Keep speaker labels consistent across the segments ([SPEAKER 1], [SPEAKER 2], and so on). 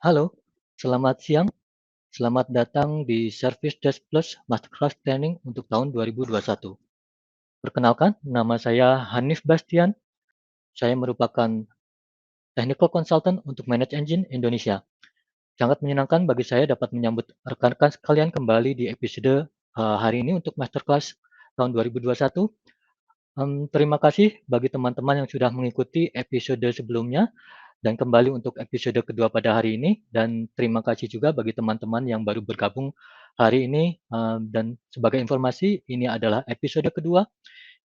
[SPEAKER 1] Halo, selamat siang. Selamat datang di Service Desk Plus Masterclass Training untuk tahun 2021. Perkenalkan, nama saya Hanif Bastian. Saya merupakan Technical Consultant untuk Manage Engine Indonesia. Sangat menyenangkan bagi saya dapat menyambut rekan-rekan sekalian kembali di episode hari ini untuk Masterclass tahun 2021. Terima kasih bagi teman-teman yang sudah mengikuti episode sebelumnya dan kembali untuk episode kedua pada hari ini, dan terima kasih juga bagi teman-teman yang baru bergabung hari ini. Dan sebagai informasi, ini adalah episode kedua,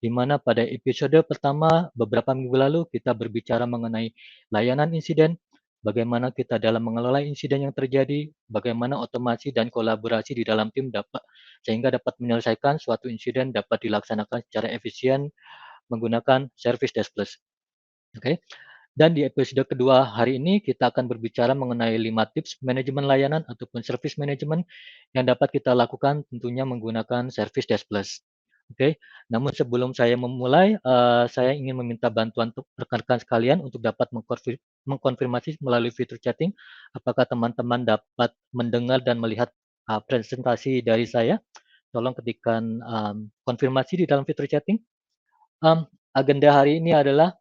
[SPEAKER 1] di mana pada episode pertama beberapa minggu lalu kita berbicara mengenai layanan insiden, bagaimana kita dalam mengelola insiden yang terjadi, bagaimana otomasi dan kolaborasi di dalam tim sehingga dapat menyelesaikan suatu insiden dapat dilaksanakan secara efisien menggunakan Service Desk Plus. Oke. Dan di episode kedua hari ini kita akan berbicara mengenai 5 tips manajemen layanan ataupun service management yang dapat kita lakukan tentunya menggunakan Service Desk Plus. Oke, namun sebelum saya memulai, saya ingin meminta bantuan untuk rekan-rekan sekalian untuk dapat mengkonfirmasi melalui fitur chatting, apakah teman-teman dapat mendengar dan melihat presentasi dari saya. Tolong ketikkan konfirmasi di dalam fitur chatting. Agenda hari ini adalah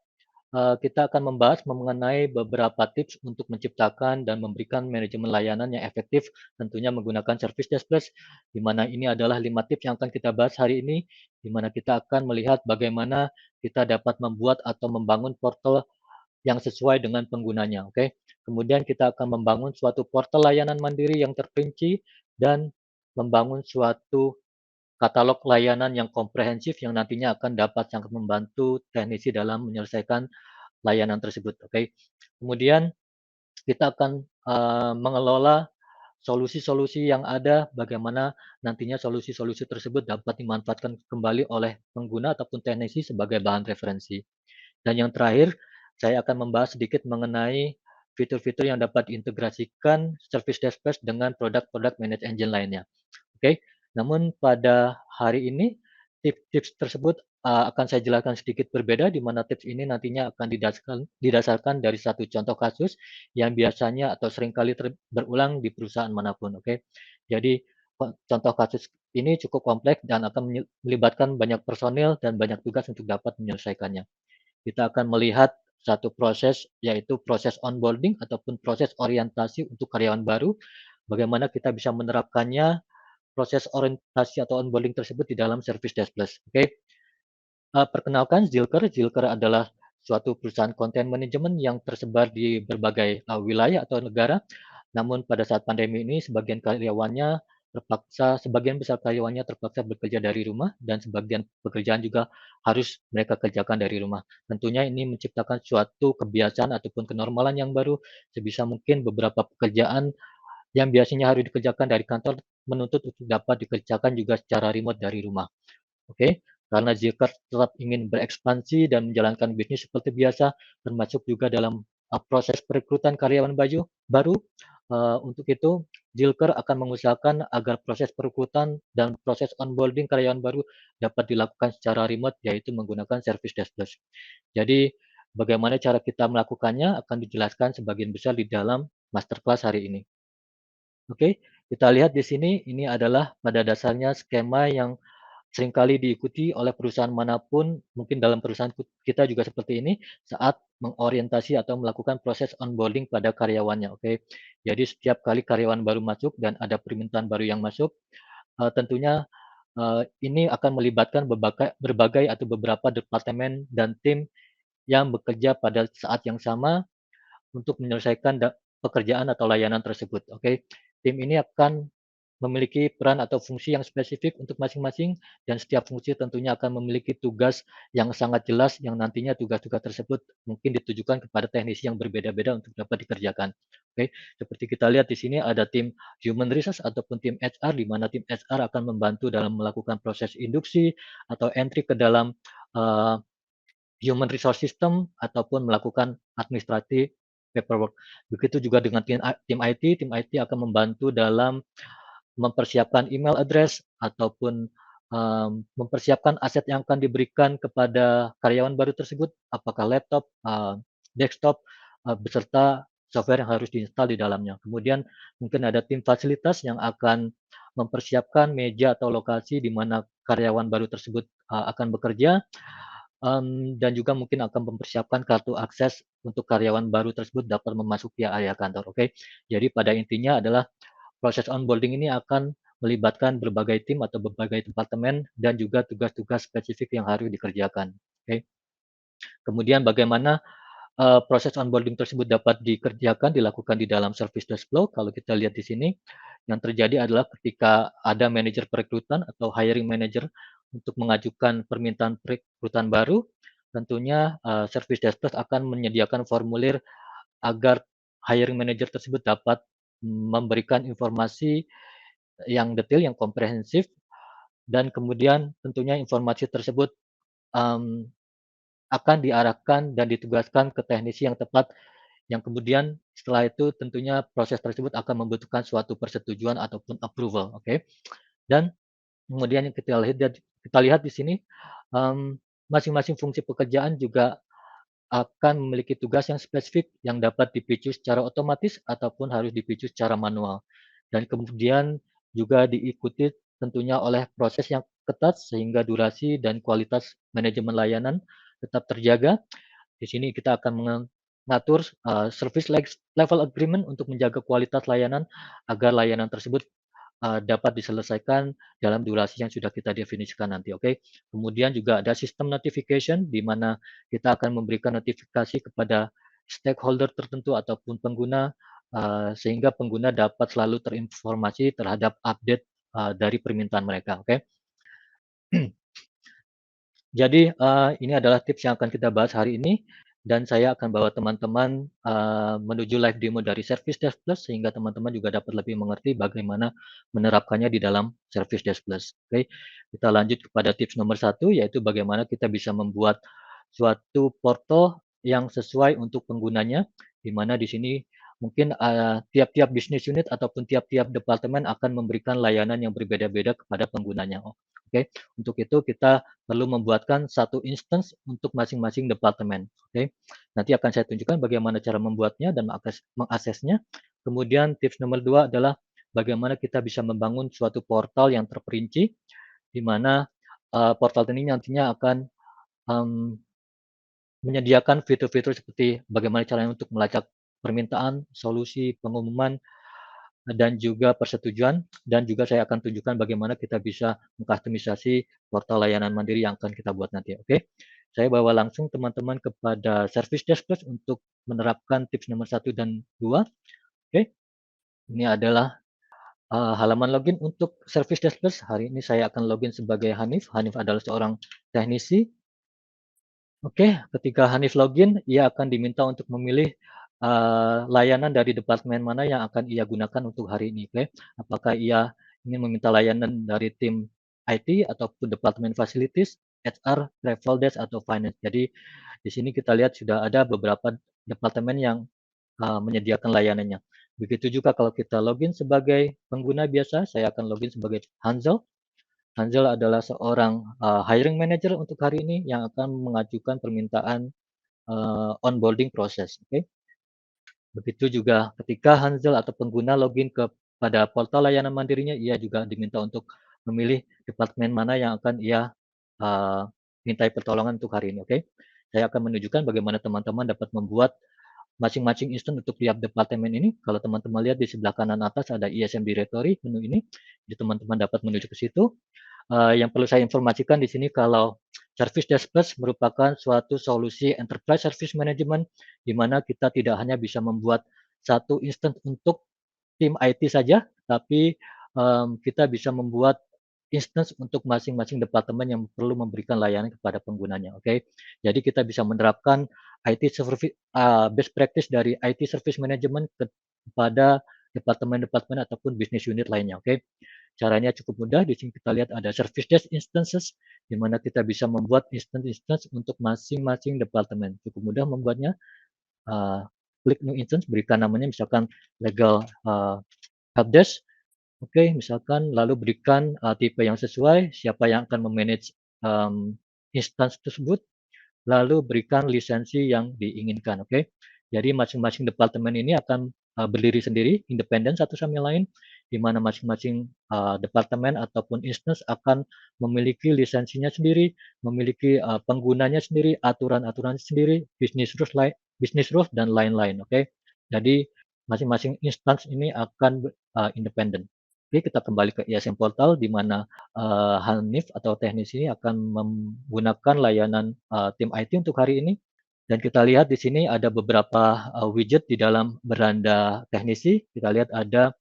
[SPEAKER 1] kita akan membahas mengenai beberapa tips untuk menciptakan dan memberikan manajemen layanan yang efektif, tentunya menggunakan Service Desk Plus, di mana ini adalah 5 tips yang akan kita bahas hari ini, di mana kita akan melihat bagaimana kita dapat membuat atau membangun portal yang sesuai dengan penggunanya, oke. Kemudian kita akan membangun suatu portal layanan mandiri yang terperinci dan membangun suatu katalog layanan yang komprehensif yang nantinya akan dapat sangat membantu teknisi dalam menyelesaikan layanan tersebut, oke. Kemudian kita akan mengelola solusi-solusi yang ada, bagaimana nantinya solusi-solusi tersebut dapat dimanfaatkan kembali oleh pengguna ataupun teknisi sebagai bahan referensi. Dan yang terakhir, saya akan membahas sedikit mengenai fitur-fitur yang dapat diintegrasikan Service Desk Plus dengan produk-produk Manage Engine lainnya. Oke, namun pada hari ini tips-tips tersebut akan saya jelaskan sedikit berbeda, di mana tips ini nantinya akan didasarkan dari satu contoh kasus yang biasanya atau seringkali berulang di perusahaan manapun. Oke, jadi contoh kasus ini cukup kompleks dan akan melibatkan banyak personil dan banyak tugas untuk dapat menyelesaikannya. Kita akan melihat satu proses, yaitu proses onboarding ataupun proses orientasi untuk karyawan baru, bagaimana kita bisa menerapkannya proses orientasi atau onboarding tersebut di dalam Service Desk Plus. Oke. Perkenalkan Zilker. Zilker adalah suatu perusahaan konten manajemen yang tersebar di berbagai wilayah atau negara. Namun pada saat pandemi ini sebagian besar karyawannya terpaksa bekerja dari rumah dan sebagian pekerjaan juga harus mereka kerjakan dari rumah. Tentunya ini menciptakan suatu kebiasaan ataupun kenormalan yang baru, sebisa mungkin beberapa pekerjaan yang biasanya harus dikerjakan dari kantor menuntut untuk dapat dikerjakan juga secara remote dari rumah. Oke, karena jika tetap ingin berekspansi dan menjalankan bisnis seperti biasa, termasuk juga dalam proses perekrutan karyawan baru. Untuk itu, Jilker akan mengusahakan agar proses perekrutan dan proses onboarding karyawan baru dapat dilakukan secara remote, yaitu menggunakan Service Desk Plus. Jadi, bagaimana cara kita melakukannya akan dijelaskan sebagian besar di dalam masterclass hari ini. Oke, kita lihat di sini, ini adalah pada dasarnya skema yang seringkali diikuti oleh perusahaan manapun, mungkin dalam perusahaan kita juga seperti ini, saat mengorientasi atau melakukan proses onboarding pada karyawannya, oke. Jadi setiap kali karyawan baru masuk dan ada permintaan baru yang masuk, tentunya ini akan melibatkan berbagai atau beberapa departemen dan tim yang bekerja pada saat yang sama untuk menyelesaikan pekerjaan atau layanan tersebut, oke. Tim ini akan memiliki peran atau fungsi yang spesifik untuk masing-masing dan setiap fungsi tentunya akan memiliki tugas yang sangat jelas yang nantinya tugas-tugas tersebut mungkin ditujukan kepada teknisi yang berbeda-beda untuk dapat dikerjakan. Oke, seperti kita lihat di sini ada tim human resource ataupun tim HR, di mana tim HR akan membantu dalam melakukan proses induksi atau entry ke dalam uh, human resource system ataupun melakukan administratif paperwork. Begitu juga dengan tim IT, tim IT akan membantu dalam mempersiapkan email address ataupun mempersiapkan aset yang akan diberikan kepada karyawan baru tersebut, apakah laptop, desktop, beserta software yang harus diinstal di dalamnya. Kemudian mungkin ada tim fasilitas yang akan mempersiapkan meja atau lokasi di mana karyawan baru tersebut akan bekerja, dan juga mungkin akan mempersiapkan kartu akses untuk karyawan baru tersebut dapat memasuki area kantor, oke. Jadi pada intinya adalah proses onboarding ini akan melibatkan berbagai tim atau berbagai departemen dan juga tugas-tugas spesifik yang harus dikerjakan, oke. Kemudian bagaimana proses onboarding tersebut dapat dilakukan di dalam service desk flow. Kalau kita lihat di sini, yang terjadi adalah ketika ada manajer perekrutan atau hiring manager untuk mengajukan permintaan perekrutan baru, tentunya service desk plus akan menyediakan formulir agar hiring manager tersebut dapat memberikan informasi yang detail, yang komprehensif, dan kemudian tentunya informasi tersebut um, akan diarahkan dan ditugaskan ke teknisi yang tepat, yang kemudian setelah itu tentunya proses tersebut akan membutuhkan suatu persetujuan ataupun approval, oke. Dan kemudian yang kita lihat di sini, mmm, masing-masing fungsi pekerjaan juga akan memiliki tugas yang spesifik yang dapat dipicu secara otomatis ataupun harus dipicu secara manual. Dan kemudian juga diikuti tentunya oleh proses yang ketat sehingga durasi dan kualitas manajemen layanan tetap terjaga. Di sini kita akan mengatur service level agreement untuk menjaga kualitas layanan agar layanan tersebut dapat diselesaikan dalam durasi yang sudah kita definisikan nanti, oke. Kemudian juga ada sistem notification di mana kita akan memberikan notifikasi kepada stakeholder tertentu ataupun pengguna, sehingga pengguna dapat selalu terinformasi terhadap update dari permintaan mereka, oke. Jadi, ini adalah tips yang akan kita bahas hari ini, dan saya akan bawa teman-teman, menuju live demo dari Service Desk Plus, sehingga teman-teman juga dapat lebih mengerti bagaimana menerapkannya di dalam Service Desk Plus. Oke, kita lanjut kepada tips nomor satu, yaitu bagaimana kita bisa membuat suatu portal yang sesuai untuk penggunanya, di mana di sini mungkin, tiap-tiap bisnis unit ataupun tiap-tiap departemen akan memberikan layanan yang berbeda-beda kepada penggunanya. Oke, untuk itu kita perlu membuatkan satu instance untuk masing-masing departemen, oke. Nanti akan saya tunjukkan bagaimana cara membuatnya dan mengaksesnya. Kemudian tips nomor 2 adalah bagaimana kita bisa membangun suatu portal yang terperinci, di mana, portal ini nantinya akan, mmm, menyediakan fitur-fitur seperti bagaimana caranya untuk melacak permintaan, solusi, pengumuman, dan juga persetujuan, dan juga saya akan tunjukkan bagaimana kita bisa mengkustomisasi portal layanan mandiri yang akan kita buat nanti, oke. Saya bawa langsung teman-teman kepada Service Desk Plus untuk menerapkan tips nomor satu dan 2, oke. Ini adalah, halaman login untuk Service Desk Plus. Hari ini saya akan login sebagai Hanif. Hanif adalah seorang teknisi. Oke, ketika Hanif login, ia akan diminta untuk memilih, layanan dari departemen mana yang akan ia gunakan untuk hari ini, oke. Apakah ia ingin meminta layanan dari tim IT ataupun departemen facilities, HR, travel desk, atau finance. Jadi di sini kita lihat sudah ada beberapa departemen yang, menyediakan layanannya. Begitu juga kalau kita login sebagai pengguna biasa, saya akan login sebagai Hanzel. Hanzel adalah seorang, hiring manager untuk hari ini yang akan mengajukan permintaan, onboarding proses, oke. Begitu juga ketika Hanzel atau pengguna login kepada portal layanan mandirinya, ia juga diminta untuk memilih departemen mana yang akan ia, eee, mintai pertolongan untuk hari ini, oke. Saya akan menunjukkan bagaimana teman-teman dapat membuat masing-masing instance untuk tiap departemen ini. Kalau teman-teman lihat di sebelah kanan atas ada ISM Directory, menu ini, jadi teman-teman dapat menuju ke situ. Yang perlu saya informasikan di sini kalau Service Desk Plus merupakan suatu solusi enterprise service management, di mana kita tidak hanya bisa membuat satu instance untuk tim IT saja, tapi, kita bisa membuat instance untuk masing-masing departemen yang perlu memberikan layanan kepada penggunanya, oke. Jadi kita bisa menerapkan best practice dari IT service management kepada departemen-departemen ataupun business unit lainnya, oke. Caranya cukup mudah, di sini kita lihat ada service desk instances, di mana kita bisa membuat instance-instance untuk masing-masing departemen. Cukup mudah membuatnya, eee, klik new instance, berikan namanya misalkan legal, helpdesk, oke, misalkan lalu berikan, tipe yang sesuai, siapa yang akan me-manage, instance tersebut, lalu berikan lisensi yang diinginkan, oke. Jadi masing-masing departemen ini akan berdiri sendiri, independen satu sama lain, di mana masing-masing departemen ataupun instance akan memiliki lisensinya sendiri, memiliki penggunanya sendiri, aturan-aturan sendiri, business rules dan lain-lain. Oke, jadi masing-masing instance ini akan independen. Oke, kita kembali ke ISM Portal di mana Hanif atau teknis ini akan menggunakan layanan tim IT untuk hari ini. Dan kita lihat di sini ada beberapa widget di dalam beranda teknisi. Kita lihat ada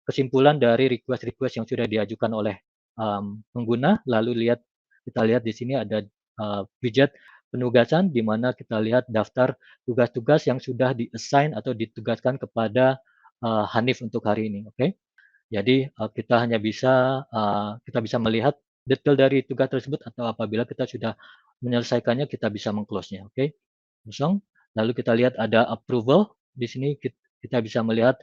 [SPEAKER 1] kesimpulan dari request-request yang sudah diajukan oleh pengguna. Lalu kita lihat di sini ada widget penugasan di mana kita lihat daftar tugas-tugas yang sudah di-assign atau ditugaskan kepada Hanif untuk hari ini. Oke. Jadi kita bisa melihat detail dari tugas tersebut atau apabila kita sudah menyelesaikannya kita bisa meng-close-nya. Oke. Kosong. Lalu kita lihat ada approval. Di sini kita bisa melihat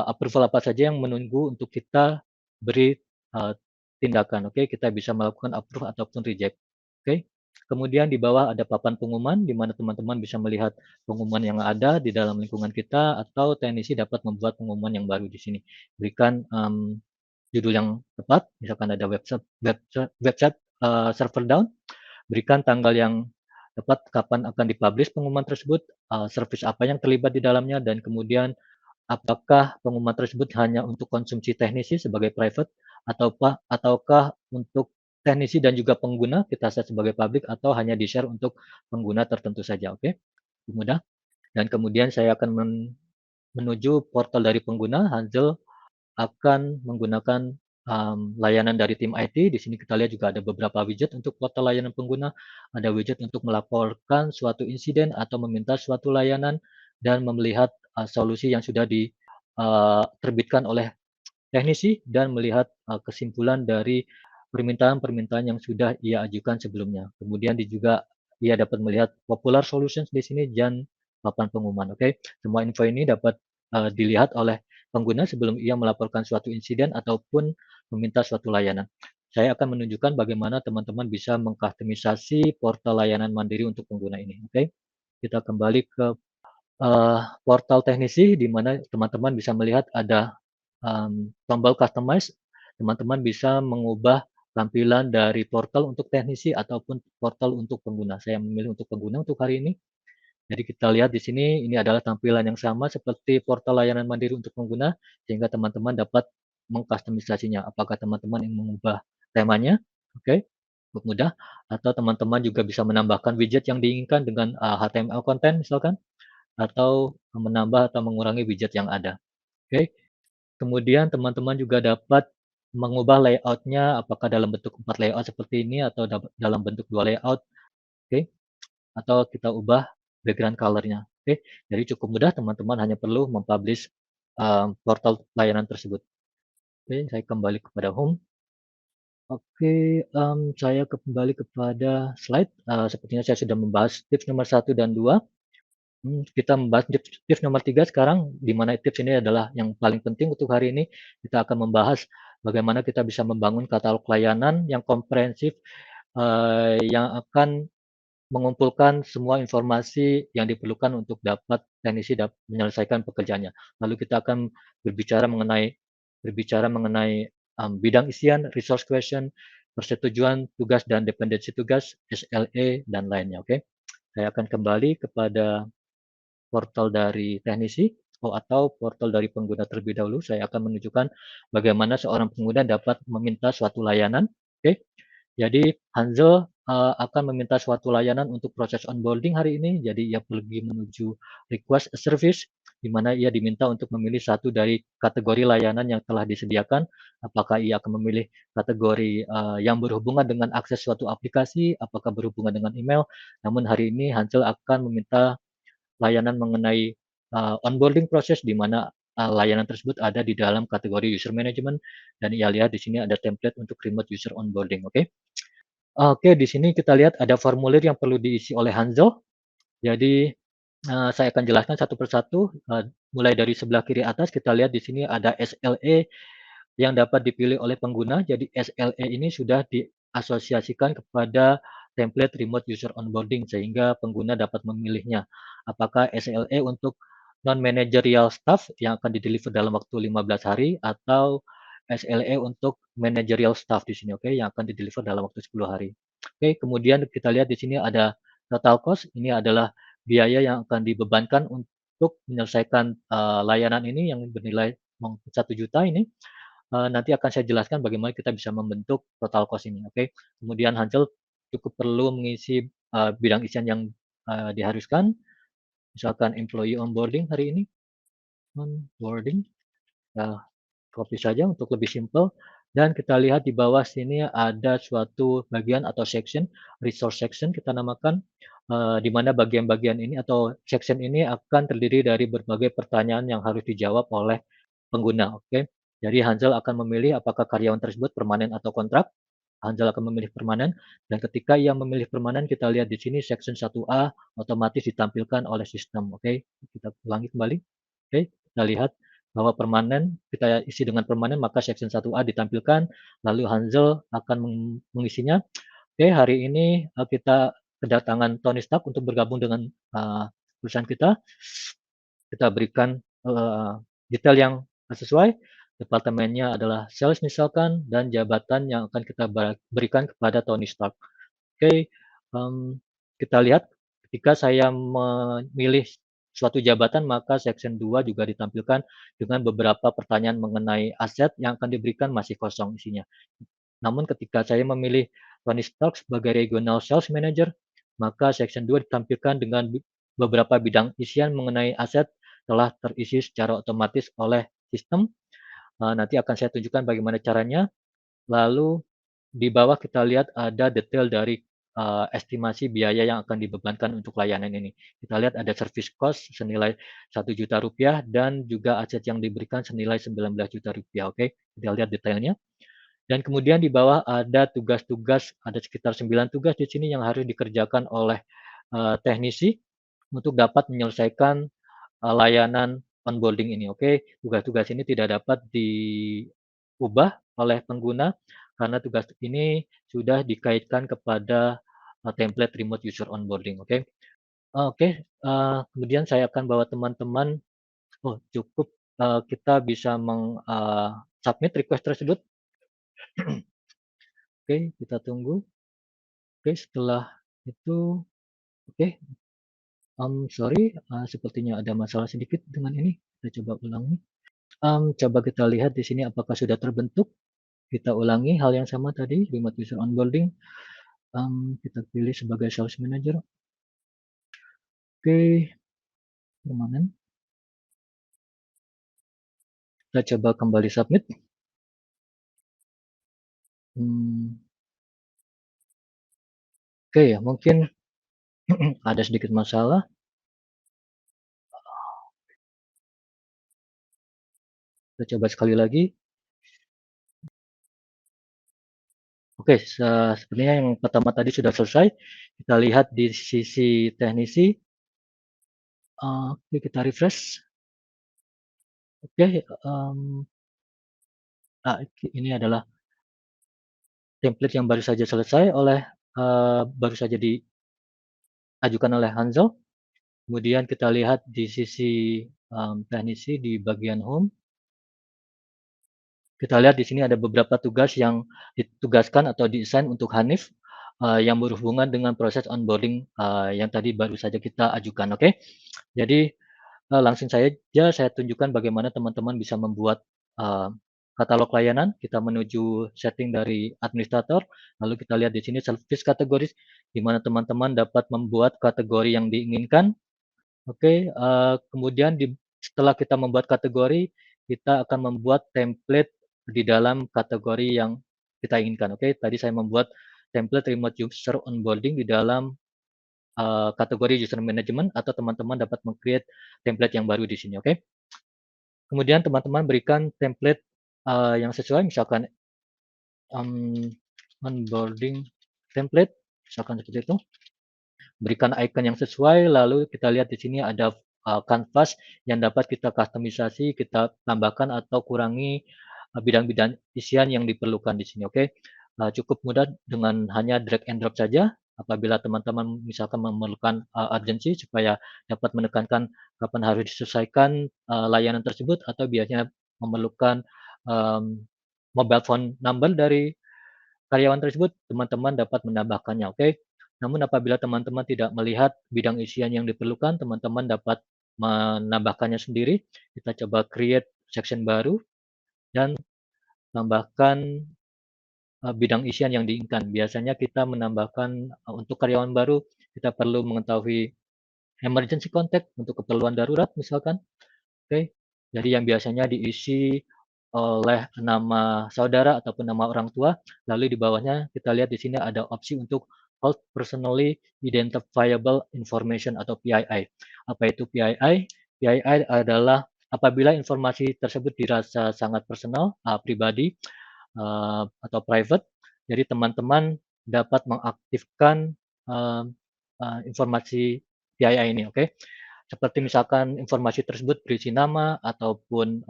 [SPEAKER 1] approval apa saja yang menunggu untuk kita beri tindakan. Oke, kita bisa melakukan approve ataupun reject. Oke. Kemudian di bawah ada papan pengumuman di mana teman-teman bisa melihat pengumuman yang ada di dalam lingkungan kita atau teknisi dapat membuat pengumuman yang baru di sini. Berikan judul yang tepat, misalkan ada website server down, berikan tanggal yang tepat kapan akan dipublish pengumuman tersebut, service apa yang terlibat di dalamnya, dan kemudian apakah pengumuman tersebut hanya untuk konsumsi teknisi sebagai private ataukah untuk teknisi dan juga pengguna kita set sebagai public atau hanya di-share untuk pengguna tertentu saja. Oke, mudah. Dan kemudian saya akan menuju portal dari pengguna. Hansel akan menggunakan layanan dari tim IT. Di sini kita lihat juga ada beberapa widget untuk portal layanan pengguna. Ada widget untuk melaporkan suatu insiden atau meminta suatu layanan dan melihat solusi yang sudah diterbitkan oleh teknisi dan melihat kesimpulan dari permintaan-permintaan yang sudah ia ajukan sebelumnya. Kemudian juga ia dapat melihat popular solutions di sini dan papan pengumuman. Oke, semua info ini dapat dilihat oleh pengguna sebelum ia melaporkan suatu insiden ataupun meminta suatu layanan. Saya akan menunjukkan bagaimana teman-teman bisa mengkustomisasi portal layanan mandiri untuk pengguna ini. Oke, kita kembali ke portal teknisi di mana teman-teman bisa melihat ada tombol customize. Teman-teman bisa mengubah tampilan dari portal untuk teknisi ataupun portal untuk pengguna. Saya memilih untuk pengguna untuk hari ini. Jadi kita lihat di sini ini adalah tampilan yang sama seperti portal layanan mandiri untuk pengguna sehingga teman-teman dapat mengkustomisasinya. Apakah teman-teman ingin mengubah temanya? Oke, cukup mudah. Atau teman-teman juga bisa menambahkan widget yang diinginkan dengan HTML content misalkan atau menambah atau mengurangi widget yang ada. Oke. Kemudian teman-teman juga dapat mengubah layout-nya apakah dalam bentuk 4 layout seperti ini atau dalam bentuk 2 layout. Oke. Atau kita ubah background color-nya. Oke. Jadi cukup mudah teman-teman hanya perlu mempublish portal layanan tersebut. Oke, saya kembali kepada home. Oke, saya kembali kepada slide. Sepertinya saya sudah membahas tips nomor 1 dan 2. Kita membahas tips nomor 3 sekarang, di mana tips ini adalah yang paling penting untuk hari ini. Kita akan membahas bagaimana kita bisa membangun katalog layanan yang komprehensif, yang akan mengumpulkan semua informasi yang diperlukan untuk dapat teknisi menyelesaikan pekerjaannya. Lalu kita akan berbicara mengenai bidang isian, resource question, persetujuan tugas dan dependensi tugas, SLA, dan lainnya. Oke, saya akan kembali kepada portal dari teknisi atau portal dari pengguna terlebih dahulu. Saya akan menunjukkan bagaimana seorang pengguna dapat meminta suatu layanan. Oke, jadi Hansel akan meminta suatu layanan untuk proses onboarding hari ini. Jadi ia pergi menuju request a service, di mana ia diminta untuk memilih satu dari kategori layanan yang telah disediakan. Apakah ia akan memilih kategori yang berhubungan dengan akses suatu aplikasi, apakah berhubungan dengan email. Namun hari ini Hansel akan meminta layanan mengenai onboarding proses di mana layanan tersebut ada di dalam kategori user management dan ia lihat di sini ada template untuk remote user onboarding. Oke. Oke, di sini kita lihat ada formulir yang perlu diisi oleh Hansel. Jadi saya akan jelaskan satu persatu. Mulai dari sebelah kiri atas kita lihat di sini ada SLA yang dapat dipilih oleh pengguna. Jadi SLA ini sudah diasosiasikan kepada template remote user onboarding sehingga pengguna dapat memilihnya. apakah SLA untuk non-managerial staff yang akan di-deliver dalam waktu 15 hari atau SLA untuk managerial staff di sini, oke, yang akan di-deliver dalam waktu 10 hari. Oke, kemudian kita lihat di sini ada total cost, ini adalah biaya yang akan dibebankan untuk menyelesaikan, layanan ini yang bernilai 1 juta ini. Nanti akan saya jelaskan bagaimana kita bisa membentuk total cost ini, oke. Kemudian Hansel cukup perlu mengisi, bidang isian yang, diharuskan, misalkan employee onboarding hari ini, onboarding, ya copy saja untuk lebih simpel, dan kita lihat di bawah sini ada suatu bagian atau section, resource section kita namakan, di mana bagian-bagian ini atau section ini akan terdiri dari berbagai pertanyaan yang harus dijawab oleh pengguna, oke. Jadi Hansel akan memilih apakah karyawan tersebut permanen atau kontrak. Hansel akan memilih permanen, dan ketika ia memilih permanen, kita lihat di sini section 1A otomatis ditampilkan oleh sistem, oke. Kita ulangi kembali. Oke, kita lihat bahwa permanen, kita isi dengan permanen, maka section 1A ditampilkan, lalu Hansel akan mengisinya. Oke, hari ini kita kedatangan Tony Stark untuk bergabung dengan perusahaan kita. Kita berikan detail yang sesuai. Departemennya adalah sales misalkan, dan jabatan yang akan kita berikan kepada Tony Stark. Oke, kita lihat ketika saya memilih suatu jabatan, maka section 2 juga ditampilkan dengan beberapa pertanyaan mengenai aset yang akan diberikan masih kosong isinya. Namun ketika saya memilih Tony Stark sebagai Regional Sales Manager, maka section 2 ditampilkan dengan beberapa bidang isian mengenai aset telah terisi secara otomatis oleh sistem. Nanti akan saya tunjukkan bagaimana caranya. Lalu di bawah kita lihat ada detail dari estimasi biaya yang akan dibebankan untuk layanan ini. Kita lihat ada service cost senilai 1 juta rupiah dan juga aset yang diberikan senilai 19 juta rupiah. Oke, kita lihat detailnya. Dan kemudian di bawah ada tugas-tugas, ada sekitar 9 tugas di sini yang harus dikerjakan oleh teknisi untuk dapat menyelesaikan layanan onboarding ini. Oke, tugas-tugas ini tidak dapat diubah oleh pengguna karena tugas ini sudah dikaitkan kepada template remote user onboarding. Oke, oke. Kemudian saya akan bawa teman-teman. Oh, cukup kita bisa submit request tersebut. Oke, kita tunggu. Oke, setelah itu, oke. Sorry, sepertinya ada masalah sedikit dengan ini. Kita coba ulangi. Coba kita lihat di sini apakah sudah terbentuk. Kita ulangi hal yang sama tadi, remote user onboarding. Kita pilih sebagai sales manager. Oke, permanen. Kita coba kembali submit. Oke ya, mungkin ada sedikit masalah. Kita coba sekali lagi. Oke, sepertinya yang pertama tadi sudah selesai. Kita lihat di sisi teknisi. Oke, kita refresh. Oke, ini adalah template yang baru saja selesai baru saja diajukan oleh Hansel. Kemudian kita lihat di sisi teknisi di bagian home. Kita lihat di sini ada beberapa tugas yang ditugaskan atau di-assign untuk Hanif yang berhubungan dengan proses onboarding yang tadi baru saja kita ajukan. Oke, jadi langsung saja saya tunjukkan bagaimana teman-teman bisa membuat katalog layanan. Kita menuju setting dari administrator, lalu kita lihat di sini service kategoris, di mana teman-teman dapat membuat kategori yang diinginkan. Oke, kemudian setelah kita membuat kategori, kita akan membuat template di dalam kategori yang kita inginkan. Oke, tadi saya membuat template remote user onboarding di dalam kategori user management, atau teman-teman dapat meng-create template yang baru di sini. Oke, kemudian teman-teman berikan template yang sesuai, misalkan onboarding template, misalkan seperti itu. Berikan icon yang sesuai, lalu kita lihat di sini ada kanvas yang dapat kita kustomisasi, kita tambahkan atau kurangi bidang-bidang isian yang diperlukan di sini. Oke, cukup mudah dengan hanya drag and drop saja. apabila teman-teman misalkan memerlukan urgensi supaya dapat menekankan kapan harus diselesaikan layanan tersebut, atau biasanya memerlukan mmm, mobile phone number dari karyawan tersebut, teman-teman dapat menambahkannya, oke. Namun apabila teman-teman tidak melihat bidang isian yang diperlukan, teman-teman dapat menambahkannya sendiri. Kita coba create section baru dan tambahkan bidang isian yang diinginkan. Biasanya kita menambahkan untuk karyawan baru, kita perlu mengetahui emergency contact untuk keperluan darurat misalkan, oke. Jadi yang biasanya diisi oleh nama saudara ataupun nama orang tua, lalu di bawahnya kita lihat di sini ada opsi untuk Hold Personally Identifiable Information atau PII. Apa itu PII? PII adalah apabila informasi tersebut dirasa sangat personal, pribadi, atau private, jadi teman-teman dapat mengaktifkan, eee informasi PII ini, oke. Seperti misalkan informasi tersebut berisi nama ataupun,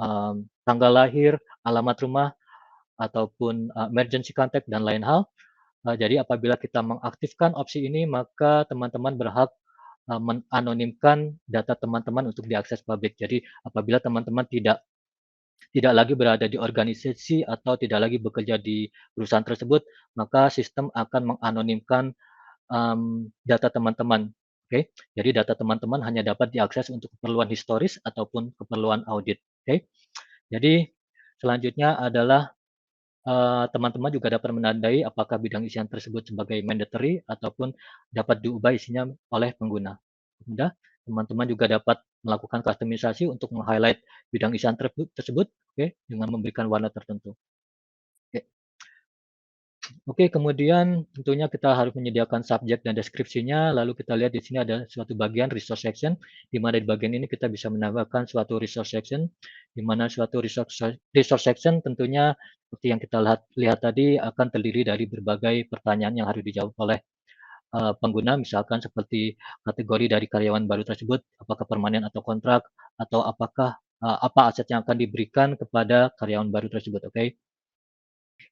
[SPEAKER 1] tanggal lahir, alamat rumah, ataupun, emergency contact dan lain hal. Jadi apabila kita mengaktifkan opsi ini, maka teman-teman berhak, menganonimkan data teman-teman untuk diakses publik. Jadi apabila teman-teman tidak lagi berada di organisasi atau tidak lagi bekerja di perusahaan tersebut, maka sistem akan menganonimkan, data teman-teman, oke. Jadi data teman-teman hanya dapat diakses untuk keperluan historis ataupun keperluan audit, oke. Jadi selanjutnya adalah, teman-teman juga dapat menandai apakah bidang isian tersebut sebagai mandatory ataupun dapat diubah isinya oleh pengguna. Mudah, teman-teman juga dapat melakukan kustomisasi untuk meng-highlight bidang isian tersebut, oke, dengan memberikan warna tertentu. Oke. Oke, kemudian tentunya kita harus menyediakan subjek dan deskripsinya, lalu kita lihat di sini ada suatu bagian resource section, di mana di bagian ini kita bisa menambahkan suatu resource section, di mana suatu resource section tentunya seperti yang kita lihat tadi akan terdiri dari berbagai pertanyaan yang harus dijawab oleh pengguna, misalkan seperti kategori dari karyawan baru tersebut, apakah permanen atau kontrak, atau apakah apa aset yang akan diberikan kepada karyawan baru tersebut, oke.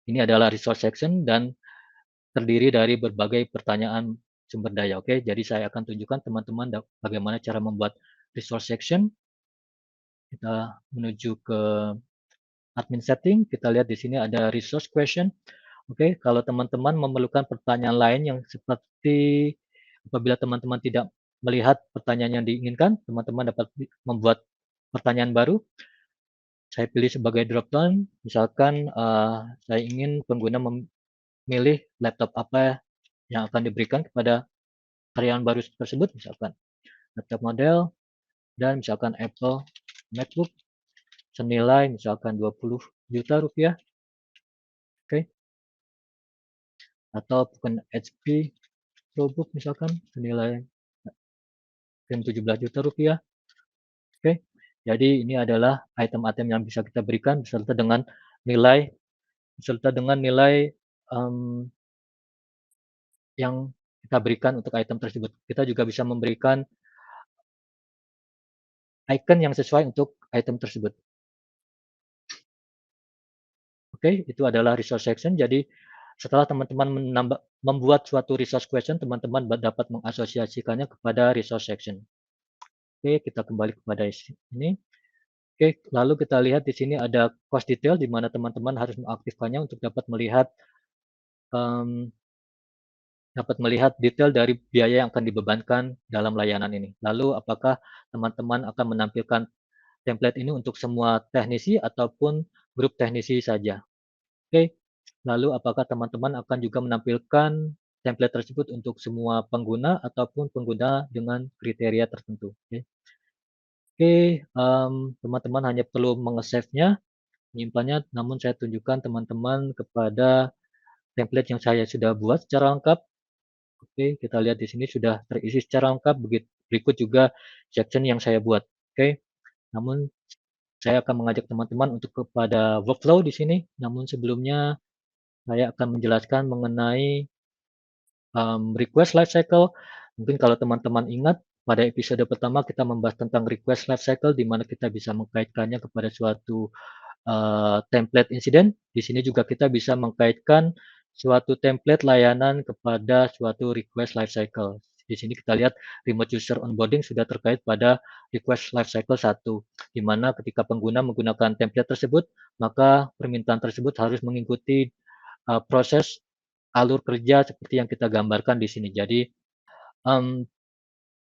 [SPEAKER 1] Ini adalah resource section dan terdiri dari berbagai pertanyaan sumber daya, oke. Jadi saya akan tunjukkan teman-teman bagaimana cara membuat resource section. Kita menuju ke admin setting, kita lihat di sini ada resource question. Oke, kalau teman-teman memerlukan pertanyaan lain yang seperti apabila teman-teman tidak melihat pertanyaan yang diinginkan, teman-teman dapat membuat pertanyaan baru. Saya pilih sebagai drop down, misalkan saya ingin pengguna memilih laptop apa yang akan diberikan kepada karyawan baru tersebut, misalkan laptop model dan misalkan Apple MacBook senilai misalkan 20 juta rupiah, oke. Atau bukan HP ProBook misalkan senilai 17 juta rupiah, oke. Jadi ini adalah item-item yang bisa kita berikan nilai beserta dengan nilai yang kita berikan untuk item tersebut. Kita juga bisa memberikan icon yang sesuai untuk item tersebut. Oke, itu adalah resource section. Jadi setelah teman-teman membuat suatu resource question, teman-teman dapat mengasosiasikannya kepada resource section. Oke, kita kembali kepada ini. Oke, lalu kita lihat di sini ada cost detail di mana teman-teman harus mengaktifkannya untuk um, dapat melihat detail dari biaya yang akan dibebankan dalam layanan ini. Lalu apakah teman-teman akan menampilkan template ini untuk semua teknisi ataupun grup teknisi saja? Oke, lalu apakah teman-teman akan juga menampilkan template tersebut untuk semua pengguna ataupun pengguna dengan kriteria tertentu? Oke, teman-teman hanya perlu menyimpannya, namun saya tunjukkan teman-teman kepada template yang saya sudah buat secara lengkap. Oke, kita lihat di sini sudah terisi secara lengkap, berikut juga section yang saya buat. Oke, namun saya akan mengajak teman-teman untuk kepada workflow di sini, namun sebelumnya saya akan menjelaskan mengenai request lifecycle. Mungkin kalau teman-teman ingat, pada episode pertama kita membahas tentang request lifecycle, di mana kita bisa mengkaitkannya kepada suatu template insiden. Di sini juga kita bisa mengkaitkan suatu template layanan kepada suatu request lifecycle. Di sini kita lihat remote user onboarding sudah terkait pada request lifecycle 1, di mana ketika pengguna menggunakan template tersebut, maka permintaan tersebut harus mengikuti proses alur kerja seperti yang kita gambarkan di sini. Jadi, mmm,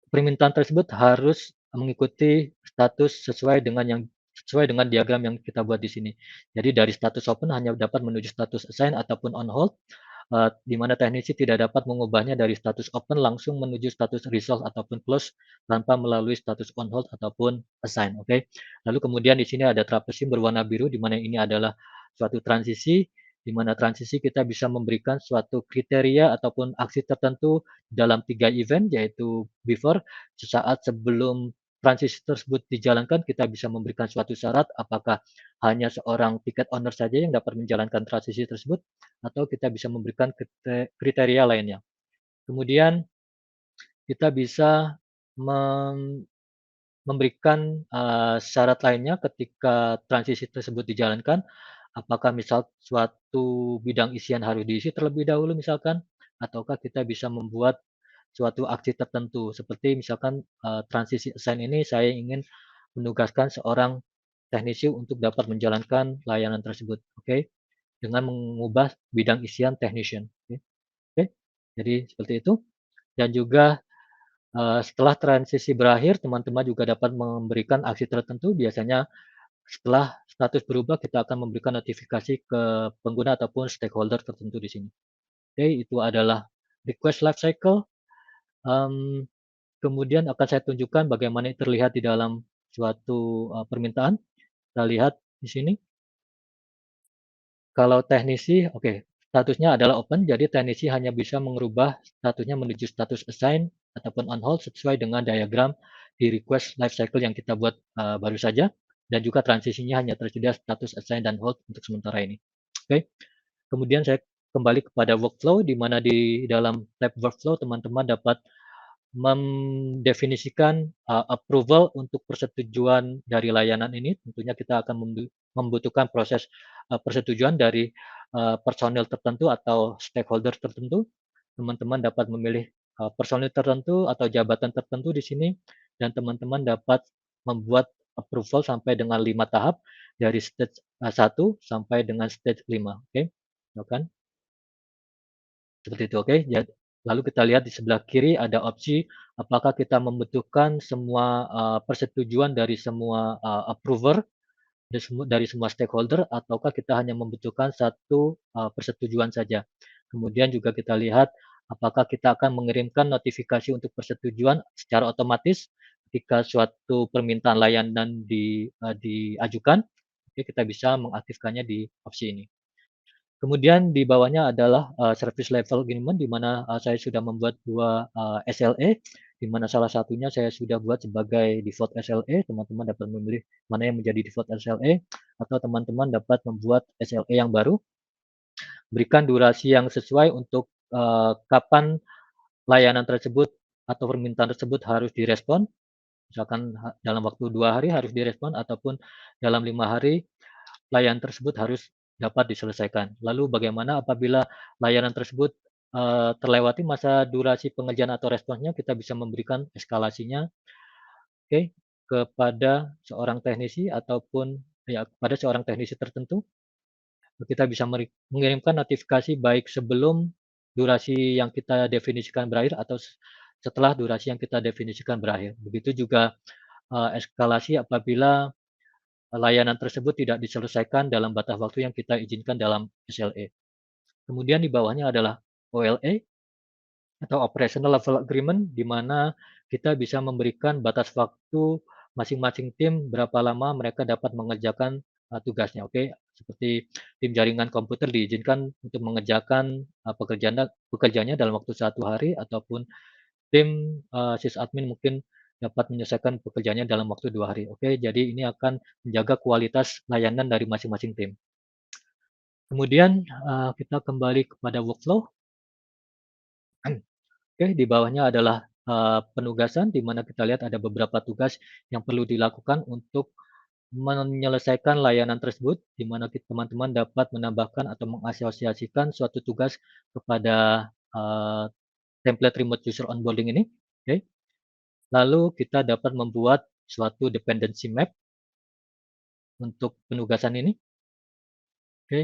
[SPEAKER 1] permintaan tersebut harus mengikuti status sesuai dengan diagram yang kita buat di sini. Jadi dari status open hanya dapat menuju status assign ataupun on hold, di mana teknisi tidak dapat mengubahnya dari status open langsung menuju status resolve ataupun close tanpa melalui status on hold ataupun assign, oke. Lalu kemudian di sini ada trapezing berwarna biru, di mana ini adalah suatu transisi, di mana transisi kita bisa memberikan suatu kriteria ataupun aksi tertentu dalam 3 event, yaitu before, sesaat sebelum transisi tersebut dijalankan, kita bisa memberikan suatu syarat apakah hanya seorang tiket owner saja yang dapat menjalankan transisi tersebut, atau kita bisa memberikan kriteria lainnya. Kemudian kita bisa memberikan syarat lainnya ketika transisi tersebut dijalankan, apakah misal suatu bidang isian harus diisi terlebih dahulu misalkan, ataukah kita bisa membuat suatu aksi tertentu. Seperti misalkan transisi assign ini saya ingin menugaskan seorang teknisi untuk dapat menjalankan layanan tersebut, oke, dengan mengubah bidang isian technician, oke. Oke, jadi seperti itu. Dan juga setelah transisi berakhir, teman-teman juga dapat memberikan aksi tertentu. Biasanya setelah status berubah, kita akan memberikan notifikasi ke pengguna ataupun stakeholder tertentu di sini. Oke, itu adalah request lifecycle. Mmm, Kemudian akan saya tunjukkan bagaimana terlihat di dalam suatu permintaan. Kita lihat di sini. Kalau teknisi, oke, statusnya adalah open, jadi teknisi hanya bisa mengubah statusnya menuju status assign ataupun on hold sesuai dengan diagram di request lifecycle yang kita buat baru saja, dan juga transisinya hanya tersedia status assign dan hold untuk sementara ini. Oke, kemudian saya kembali kepada workflow, di mana di dalam tab workflow teman-teman dapat mendefinisikan approval untuk persetujuan dari layanan ini. Tentunya kita akan membutuhkan proses persetujuan dari personil tertentu atau stakeholder tertentu. Teman-teman dapat memilih personil tertentu atau jabatan tertentu di sini, dan teman-teman dapat membuat approval sampai dengan 5 tahap dari stage 1 sampai dengan stage 5, oke. Silakan. Seperti itu, oke. Lalu kita lihat di sebelah kiri ada opsi apakah kita membutuhkan semua persetujuan dari semua approver, dari semua stakeholder, ataukah kita hanya membutuhkan satu persetujuan saja. Kemudian juga kita lihat apakah kita akan mengirimkan notifikasi untuk persetujuan secara otomatis ketika suatu permintaan layanan diajukan. Oke, kita bisa mengaktifkannya di opsi ini. Kemudian di bawahnya adalah service level agreement, di mana saya sudah membuat 2 SLA, di mana salah satunya saya sudah buat sebagai default SLA, teman-teman dapat memilih mana yang menjadi default SLA, atau teman-teman dapat membuat SLA yang baru, berikan durasi yang sesuai untuk kapan layanan tersebut atau permintaan tersebut harus direspon, misalkan dalam waktu 2 hari harus direspon ataupun dalam 5 hari layanan tersebut harus dapat diselesaikan. Lalu bagaimana apabila layanan tersebut terlewati masa durasi pengerjaan atau responsnya, kita bisa memberikan eskalasinya, oke, kepada seorang teknisi ataupun ya kepada seorang teknisi tertentu. Kita bisa mengirimkan notifikasi baik sebelum durasi yang kita definisikan berakhir atau setelah durasi yang kita definisikan berakhir. Begitu juga eskalasi apabila layanan tersebut tidak diselesaikan dalam batas waktu yang kita izinkan dalam SLA. Kemudian di bawahnya adalah OLA atau Operational Level Agreement, di mana kita bisa memberikan batas waktu masing-masing tim berapa lama mereka dapat mengerjakan tugasnya. Oke, seperti tim jaringan komputer diizinkan untuk mengerjakan pekerjaannya dalam waktu 1 hari, ataupun tim sysadmin mungkin dapat menyelesaikan pekerjaannya dalam waktu 2 hari. Oke, jadi ini akan menjaga kualitas layanan dari masing-masing tim. Kemudian kita kembali kepada workflow. Oke, di bawahnya adalah penugasan, di mana kita lihat ada beberapa tugas yang perlu dilakukan untuk menyelesaikan layanan tersebut, di mana teman-teman dapat menambahkan atau mengasosiasikan suatu tugas kepada, template remote user onboarding ini, oke. Lalu kita dapat membuat suatu dependency map untuk penugasan ini, oke.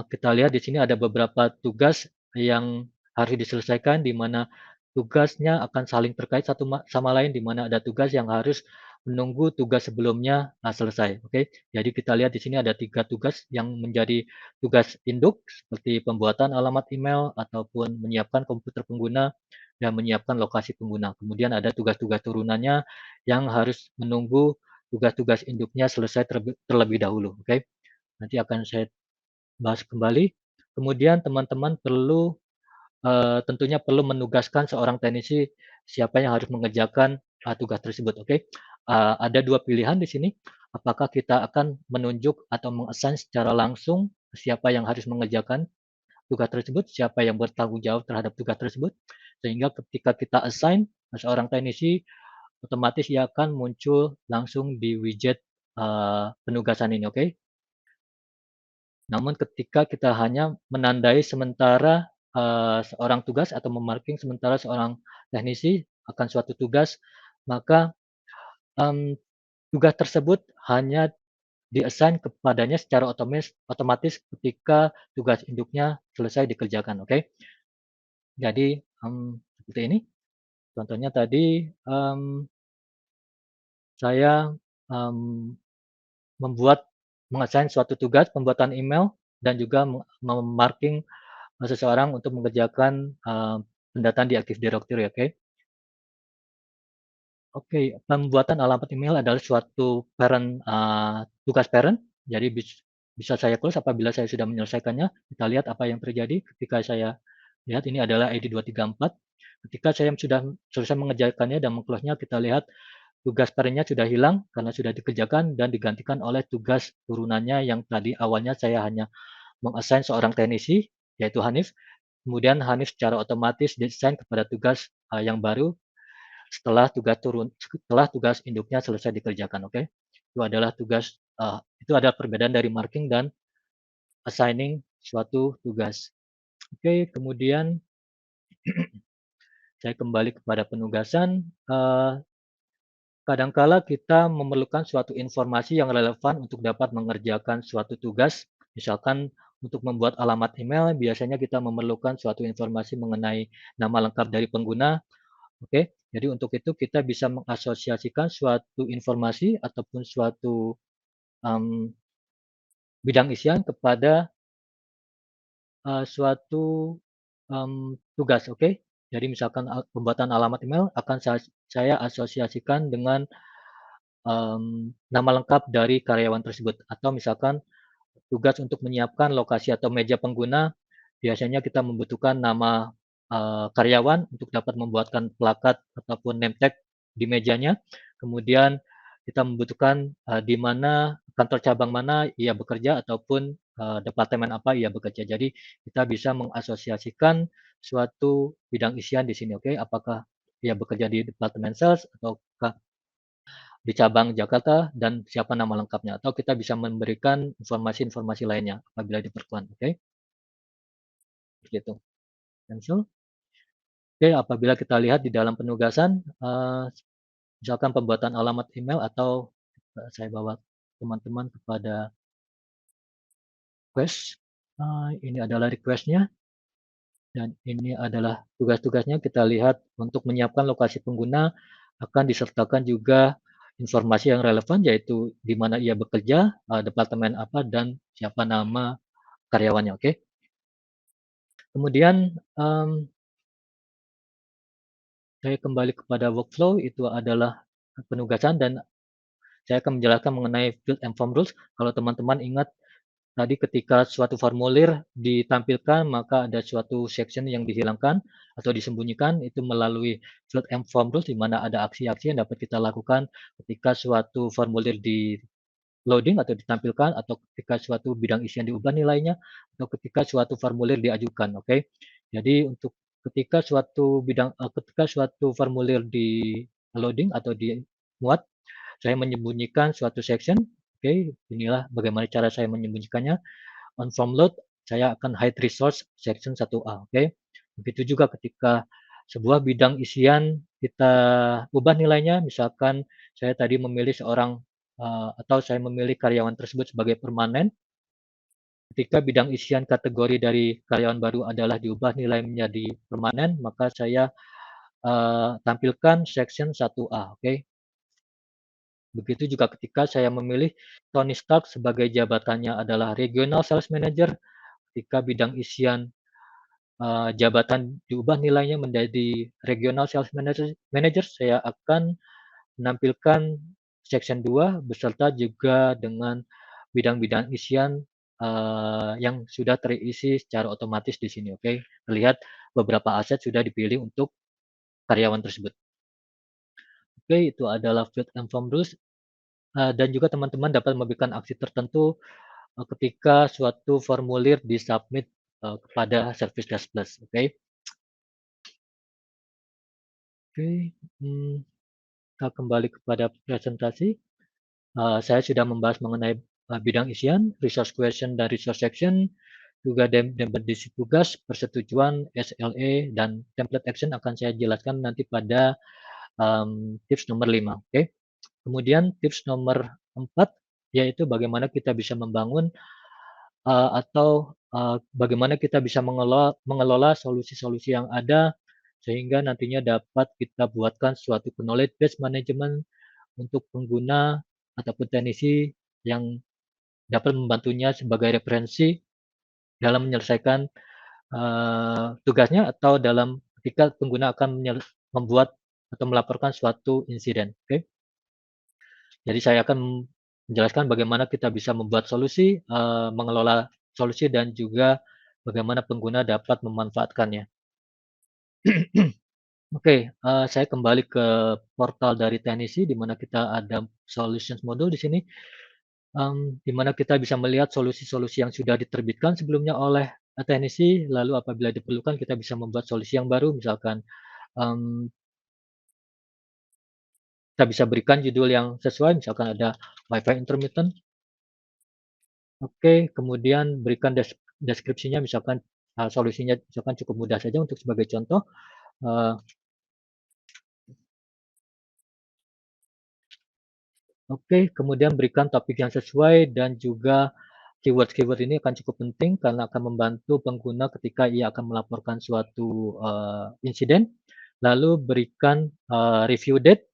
[SPEAKER 1] Kita lihat di sini ada beberapa tugas yang harus diselesaikan, di mana tugasnya akan saling terkait satu sama lain, di mana ada tugas yang harus menunggu tugas sebelumnya selesai. Oke, jadi kita lihat di sini ada 3 tugas yang menjadi tugas induk, seperti pembuatan alamat email ataupun menyiapkan komputer pengguna dan menyiapkan lokasi pengguna. Kemudian ada tugas-tugas turunannya yang harus menunggu tugas-tugas induknya selesai terlebih dahulu. Oke, nanti akan saya bahas kembali. Kemudian teman-teman perlu, tentunya perlu menugaskan seorang teknisi siapa yang harus mengerjakan, tugas tersebut, oke. Ada 2 pilihan di sini, apakah kita akan menunjuk atau secara langsung siapa yang harus mengerjakan tugas tersebut, siapa yang bertanggung jawab terhadap tugas tersebut, sehingga ketika kita assign seorang teknisi, otomatis ia akan muncul langsung di widget, penugasan ini, oke. Namun ketika kita hanya menandai sementara, seorang tugas atau memarking sementara seorang teknisi akan suatu tugas, maka, mmm, tugas tersebut hanya di-assign kepadanya secara otomatis ketika tugas induknya selesai dikerjakan, oke. Jadi, seperti ini contohnya tadi, saya, mmm, membuat suatu tugas pembuatan email dan juga me-marking seseorang untuk mengerjakan, pendataan di Active Directory, oke. Oke, pembuatan alamat email adalah suatu tugas parent, jadi bisa saya close apabila saya sudah menyelesaikannya. Kita lihat apa yang terjadi ketika saya lihat ini adalah ID 234. Ketika saya sudah selesai mengerjakannya dan meng-close-nya, kita lihat tugas parent-nya sudah hilang karena sudah dikerjakan dan digantikan oleh tugas turunannya yang tadi awalnya saya hanya seorang teknisi, yaitu Hanif. Kemudian Hanif secara otomatis di-assign kepada tugas, yang baru setelah tugas induknya selesai dikerjakan, oke. Itu adalah perbedaan dari marking dan assigning suatu tugas. Oke, kemudian saya kembali kepada penugasan, kadangkala kita memerlukan suatu informasi yang relevan untuk dapat mengerjakan suatu tugas. Misalkan untuk membuat alamat email, biasanya kita memerlukan suatu informasi mengenai nama lengkap dari pengguna. Oke, jadi untuk itu kita bisa mengasosiasikan suatu informasi ataupun suatu, mmm, bidang isian kepada, suatu, tugas, oke. Jadi misalkan pembuatan alamat email akan saya asosiasikan dengan, nama lengkap dari karyawan tersebut atau misalkan tugas untuk menyiapkan lokasi atau meja pengguna, biasanya kita membutuhkan nama, karyawan untuk dapat membuatkan plakat ataupun name tag di mejanya. Kemudian kita membutuhkan, di mana kantor cabang mana ia bekerja ataupun, departemen apa ia bekerja. Jadi kita bisa mengasosiasikan suatu bidang isian di sini, oke. Apakah ia bekerja di departemen sales ataukah di cabang Jakarta dan siapa nama lengkapnya, atau kita bisa memberikan informasi-informasi lainnya apabila diperlukan, oke, seperti itu. Cancel. Oke, apabila kita lihat di dalam penugasan, misalkan pembuatan alamat email atau, saya bawa teman-teman kepada request, ini adalah request-nya dan ini adalah tugas-tugasnya. Kita lihat untuk menyiapkan lokasi pengguna akan disertakan juga informasi yang relevan, yaitu di mana ia bekerja, departemen apa, dan siapa nama karyawannya, oke. Kemudian, saya kembali kepada workflow, itu adalah penugasan dan saya akan menjelaskan mengenai field and form rules. Kalau teman-teman ingat tadi ketika suatu formulir ditampilkan, maka ada suatu section yang dihilangkan atau disembunyikan, itu melalui field and form rules, di mana ada aksi-aksi yang dapat kita lakukan ketika suatu formulir di-loading atau ditampilkan, atau ketika suatu bidang isian diubah nilainya, atau ketika suatu formulir diajukan, oke. Jadi untuk ketika suatu formulir di-loading atau dimuat, saya menyembunyikan suatu section, oke, inilah bagaimana cara saya menyembunyikannya. On from load, saya akan hide resource section 1A, oke. Begitu juga ketika sebuah bidang isian kita ubah nilainya, misalkan saya tadi memilih seorang, atau saya memilih karyawan tersebut sebagai permanen, ketika bidang isian kategori dari karyawan baru adalah diubah nilai menjadi permanen, maka saya, tampilkan section 1A, oke. Begitu juga ketika saya memilih Tony Stark sebagai jabatannya adalah Regional Sales Manager, ketika bidang isian, jabatan diubah nilainya menjadi Regional Sales Manager, saya akan menampilkan section 2 beserta juga dengan bidang-bidang isian, yang sudah terisi secara otomatis di sini, oke. Terlihat beberapa aset sudah dipilih untuk karyawan tersebut. Oke, itu adalah field and form rules, dan juga teman-teman dapat memberikan aksi tertentu, ketika suatu formulir di-submit, kepada Service Desk Plus, oke. Oke, kita kembali kepada presentasi. Saya sudah membahas mengenai, bidang isian, resource question dan resource section, juga definisi tugas, persetujuan, SLA, dan template action akan saya jelaskan nanti pada, tips nomor 5, oke. Kemudian tips nomor 4, yaitu bagaimana kita bisa membangun, atau, bagaimana kita bisa mengelola solusi-solusi yang ada, sehingga nantinya dapat kita buatkan suatu knowledge base management untuk pengguna ataupun teknisi yang dapat membantunya sebagai referensi dalam menyelesaikan, tugasnya atau dalam ketika pengguna akan membuat atau melaporkan suatu insiden, oke. Jadi saya akan menjelaskan bagaimana kita bisa membuat solusi, mengelola solusi dan juga bagaimana pengguna dapat memanfaatkannya. Oke, saya kembali ke portal dari teknisi di mana kita ada solutions module di sini, di mana kita bisa melihat solusi-solusi yang sudah diterbitkan sebelumnya oleh, teknisi, lalu apabila diperlukan kita bisa membuat solusi yang baru misalkan, mmm, kita bisa berikan judul yang sesuai misalkan ada WiFi intermittent. Oke, kemudian berikan deskripsinya misalkan, solusinya misalkan cukup mudah saja untuk sebagai contoh, eee, oke, kemudian berikan topik yang sesuai dan juga keyword-keyword ini akan cukup penting karena akan membantu pengguna ketika ia akan melaporkan suatu, insiden. Lalu berikan, review date,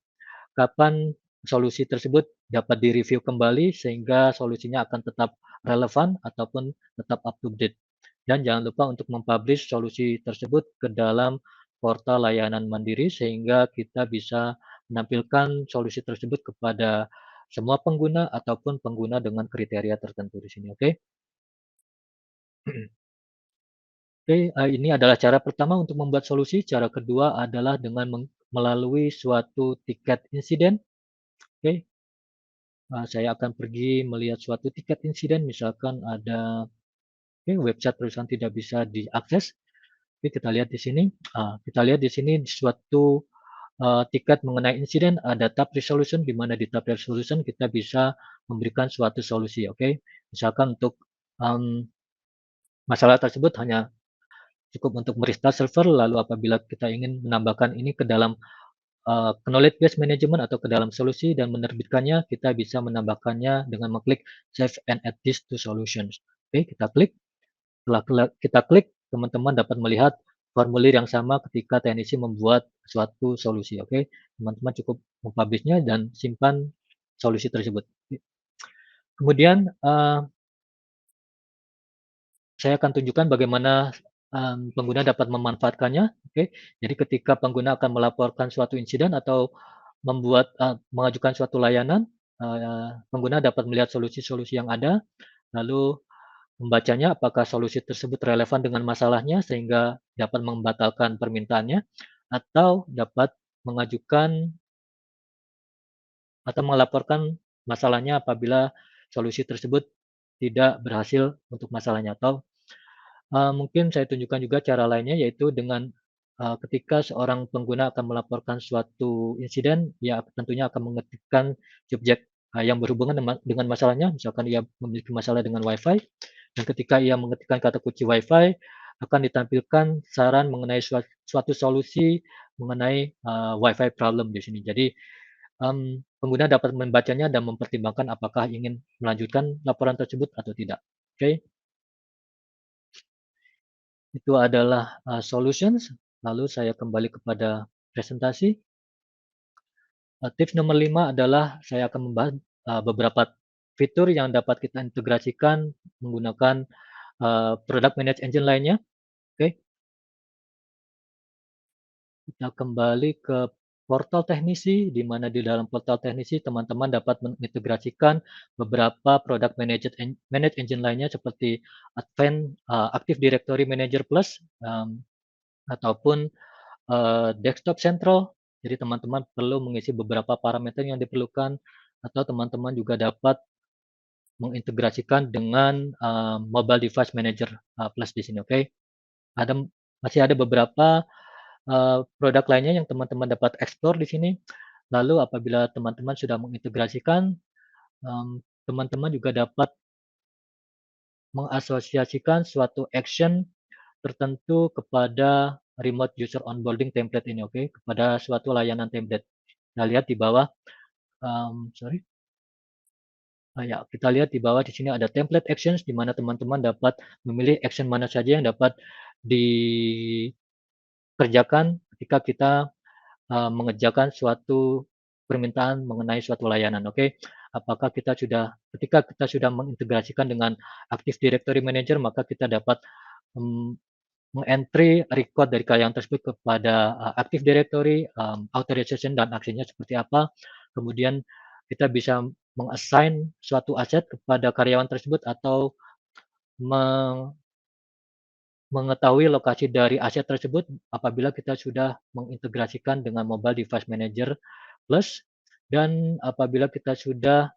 [SPEAKER 1] kapan solusi tersebut dapat direview kembali sehingga solusinya akan tetap relevan ataupun tetap up to date. Dan jangan lupa untuk mempublish solusi tersebut ke dalam portal layanan mandiri sehingga kita bisa menampilkan solusi tersebut kepada semua pengguna ataupun pengguna dengan kriteria tertentu di sini, oke? Oke, ini adalah cara pertama untuk membuat solusi. Cara kedua adalah dengan melalui suatu tiket insiden, oke? Saya akan pergi melihat suatu tiket insiden, misalkan ada, oke, website perusahaan tidak bisa diakses. Oke, kita lihat di sini, kita lihat di sini suatu, tiket mengenai insiden, ada tab resolution, di mana di tab resolution kita bisa memberikan suatu solusi, oke? Misalkan untuk, masalah tersebut hanya cukup untuk merestart server, lalu apabila kita ingin menambahkan ini ke dalam, knowledge base management atau ke dalam solusi dan menerbitkannya, kita bisa menambahkannya dengan mengklik save and add this to solutions. Oke, kita klik. Setelah kita klik, teman-teman dapat melihat formulir yang sama ketika teknisi membuat suatu solusi, oke. Teman-teman cukup mempublish-nya dan simpan solusi tersebut. Kemudian, saya akan tunjukkan bagaimana, pengguna dapat memanfaatkannya, oke. Jadi ketika pengguna akan melaporkan suatu insiden atau mengajukan suatu layanan, pengguna dapat melihat solusi-solusi yang ada, lalu membacanya apakah solusi tersebut relevan dengan masalahnya sehingga dapat membatalkan permintaannya, atau dapat mengajukan atau melaporkan masalahnya apabila solusi tersebut tidak berhasil untuk masalahnya atau mungkin saya tunjukkan juga cara lainnya yaitu dengan ketika seorang pengguna akan melaporkan suatu insiden, ia tentunya akan mengetikkan subjek yang berhubungan dengan masalahnya, misalkan ia memiliki masalah dengan Wi-Fi, dan ketika ia mengetikkan kata kunci Wi-Fi, akan ditampilkan saran mengenai suatu solusi mengenai Wi-Fi problem di sini. Jadi, pengguna dapat membacanya dan mempertimbangkan apakah ingin melanjutkan laporan tersebut atau tidak. Oke, itu adalah solutions. Lalu saya kembali kepada presentasi. Tips nomor 5 adalah saya akan membahas beberapa fitur yang dapat kita integrasikan menggunakan product manage engine lainnya. Oke, kita kembali ke portal teknisi, di mana di dalam portal teknisi teman-teman dapat mengintegrasikan beberapa product manage engine lainnya seperti Active Directory Manager Plus ataupun Desktop Central. Jadi teman-teman perlu mengisi beberapa parameter yang diperlukan, atau teman-teman juga dapat mengintegrasikan dengan Mobile Device Manager Plus di sini. Oke, masih ada beberapa produk lainnya yang teman-teman dapat explore di sini. Lalu apabila teman-teman sudah mengintegrasikan, teman-teman juga dapat mengasosiasikan suatu action tertentu kepada remote user onboarding template ini, oke, kepada suatu layanan template. Kita lihat di bawah, kita lihat di bawah di sini ada template actions, di mana teman-teman dapat memilih action mana saja yang dapat dikerjakan ketika kita mengerjakan suatu permintaan mengenai suatu layanan, oke. Apakah ketika kita sudah mengintegrasikan dengan Active Directory Manager, maka kita dapat meng-entry record dari karyawan tersebut kepada Active Directory, authorization dan aksinya seperti apa. Kemudian kita bisa meng-assign suatu aset kepada karyawan tersebut atau mengetahui lokasi dari aset tersebut apabila kita sudah mengintegrasikan dengan Mobile Device Manager Plus, dan apabila kita sudah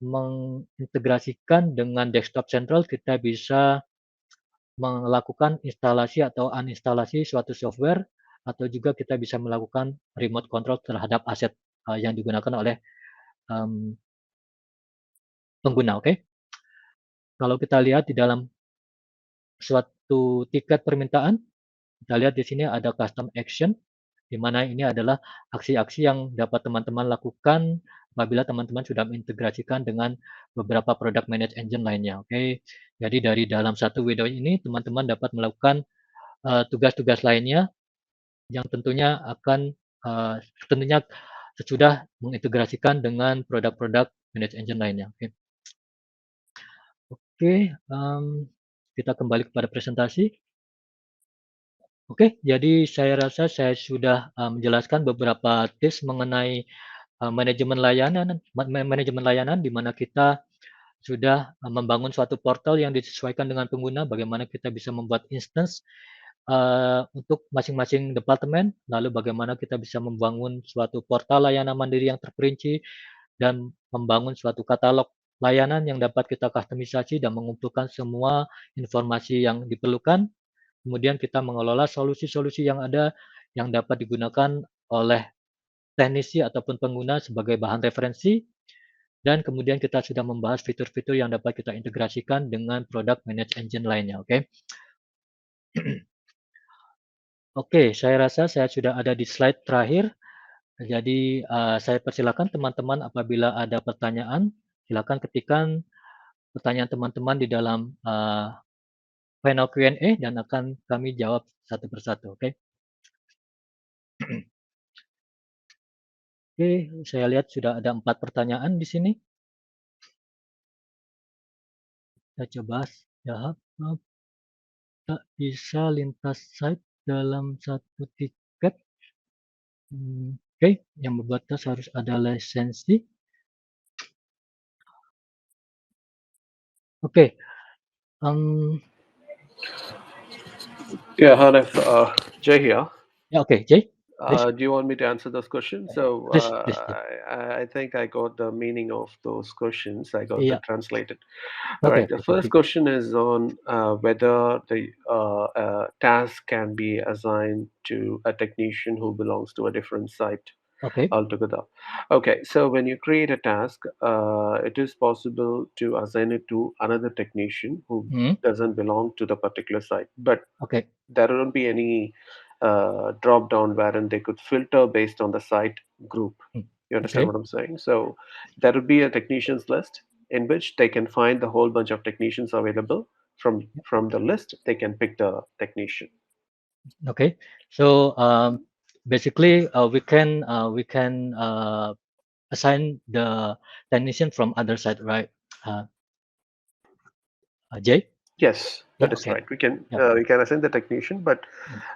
[SPEAKER 1] mengintegrasikan dengan Desktop Central, kita bisa melakukan instalasi atau uninstalasi suatu software, atau juga kita bisa melakukan remote control terhadap aset yang digunakan oleh pengguna. Oke, kalau kita lihat di dalam suatu tiket permintaan, kita lihat di sini ada custom action, di mana ini adalah aksi-aksi yang dapat teman-teman lakukan apabila teman-teman sudah mengintegrasikan dengan beberapa product manage engine lainnya. Oke, jadi dari dalam satu window ini teman-teman dapat melakukan tugas-tugas lainnya yang tentunya sesudah mengintegrasikan dengan produk-produk manage engine lainnya. Oke, kita kembali kepada presentasi. Oke, jadi saya rasa saya sudah menjelaskan beberapa tips mengenai manajemen layanan di mana kita sudah membangun suatu portal yang disesuaikan dengan pengguna, bagaimana kita bisa membuat instance untuk masing-masing departemen, lalu bagaimana kita bisa membangun suatu portal layanan mandiri yang terperinci, dan membangun suatu katalog layanan yang dapat kita kustomisasi dan mengumpulkan semua informasi yang diperlukan. Kemudian kita mengelola solusi-solusi yang ada yang dapat digunakan oleh teknisi ataupun pengguna sebagai bahan referensi, dan kemudian kita sudah membahas fitur-fitur yang dapat kita integrasikan dengan product manage engine lainnya, oke. Oke, saya rasa saya sudah ada di slide terakhir. Jadi, saya persilakan teman-teman apabila ada pertanyaan, silakan ketikkan pertanyaan teman-teman di dalam panel Q&A dan akan kami jawab satu persatu, oke. Oke, saya lihat sudah ada 4 pertanyaan di sini. Kita coba jawab. Tak bisa lintas site dalam satu tiket. Oke, yang membuat tas harus ada lisensi. Oke,
[SPEAKER 2] Yeah, Hanif, Jay here.
[SPEAKER 1] ya oke, Jay. Please.
[SPEAKER 2] Do you want me to answer those questions? So
[SPEAKER 1] Please.
[SPEAKER 2] I think I got the meaning of those questions. I got them
[SPEAKER 1] Yeah.
[SPEAKER 2] translated. All
[SPEAKER 1] Okay.
[SPEAKER 2] right. The
[SPEAKER 1] Okay. Thank
[SPEAKER 2] first
[SPEAKER 1] you.
[SPEAKER 2] question is on whether the task can be assigned to a technician who belongs to a different site
[SPEAKER 1] Okay.
[SPEAKER 2] altogether. Okay. So when you create a task, it is possible to assign it to another technician who
[SPEAKER 1] Hmm.
[SPEAKER 2] doesn't belong to the particular site, but
[SPEAKER 1] Okay.
[SPEAKER 2] there won't be any drop down wherein they could filter based on the site group.
[SPEAKER 1] Hmm.
[SPEAKER 2] You understand
[SPEAKER 1] Okay.
[SPEAKER 2] what I'm saying? So there would be a technicians list in which they can find the whole bunch of technicians available. From the list, they can pick the technician.
[SPEAKER 1] Okay. So basically, we can assign the technician from other side, right? Uh, Jay?
[SPEAKER 2] Yes,
[SPEAKER 1] Yeah.
[SPEAKER 2] that is
[SPEAKER 1] Okay.
[SPEAKER 2] right.
[SPEAKER 1] Yeah.
[SPEAKER 2] We can assign the technician, but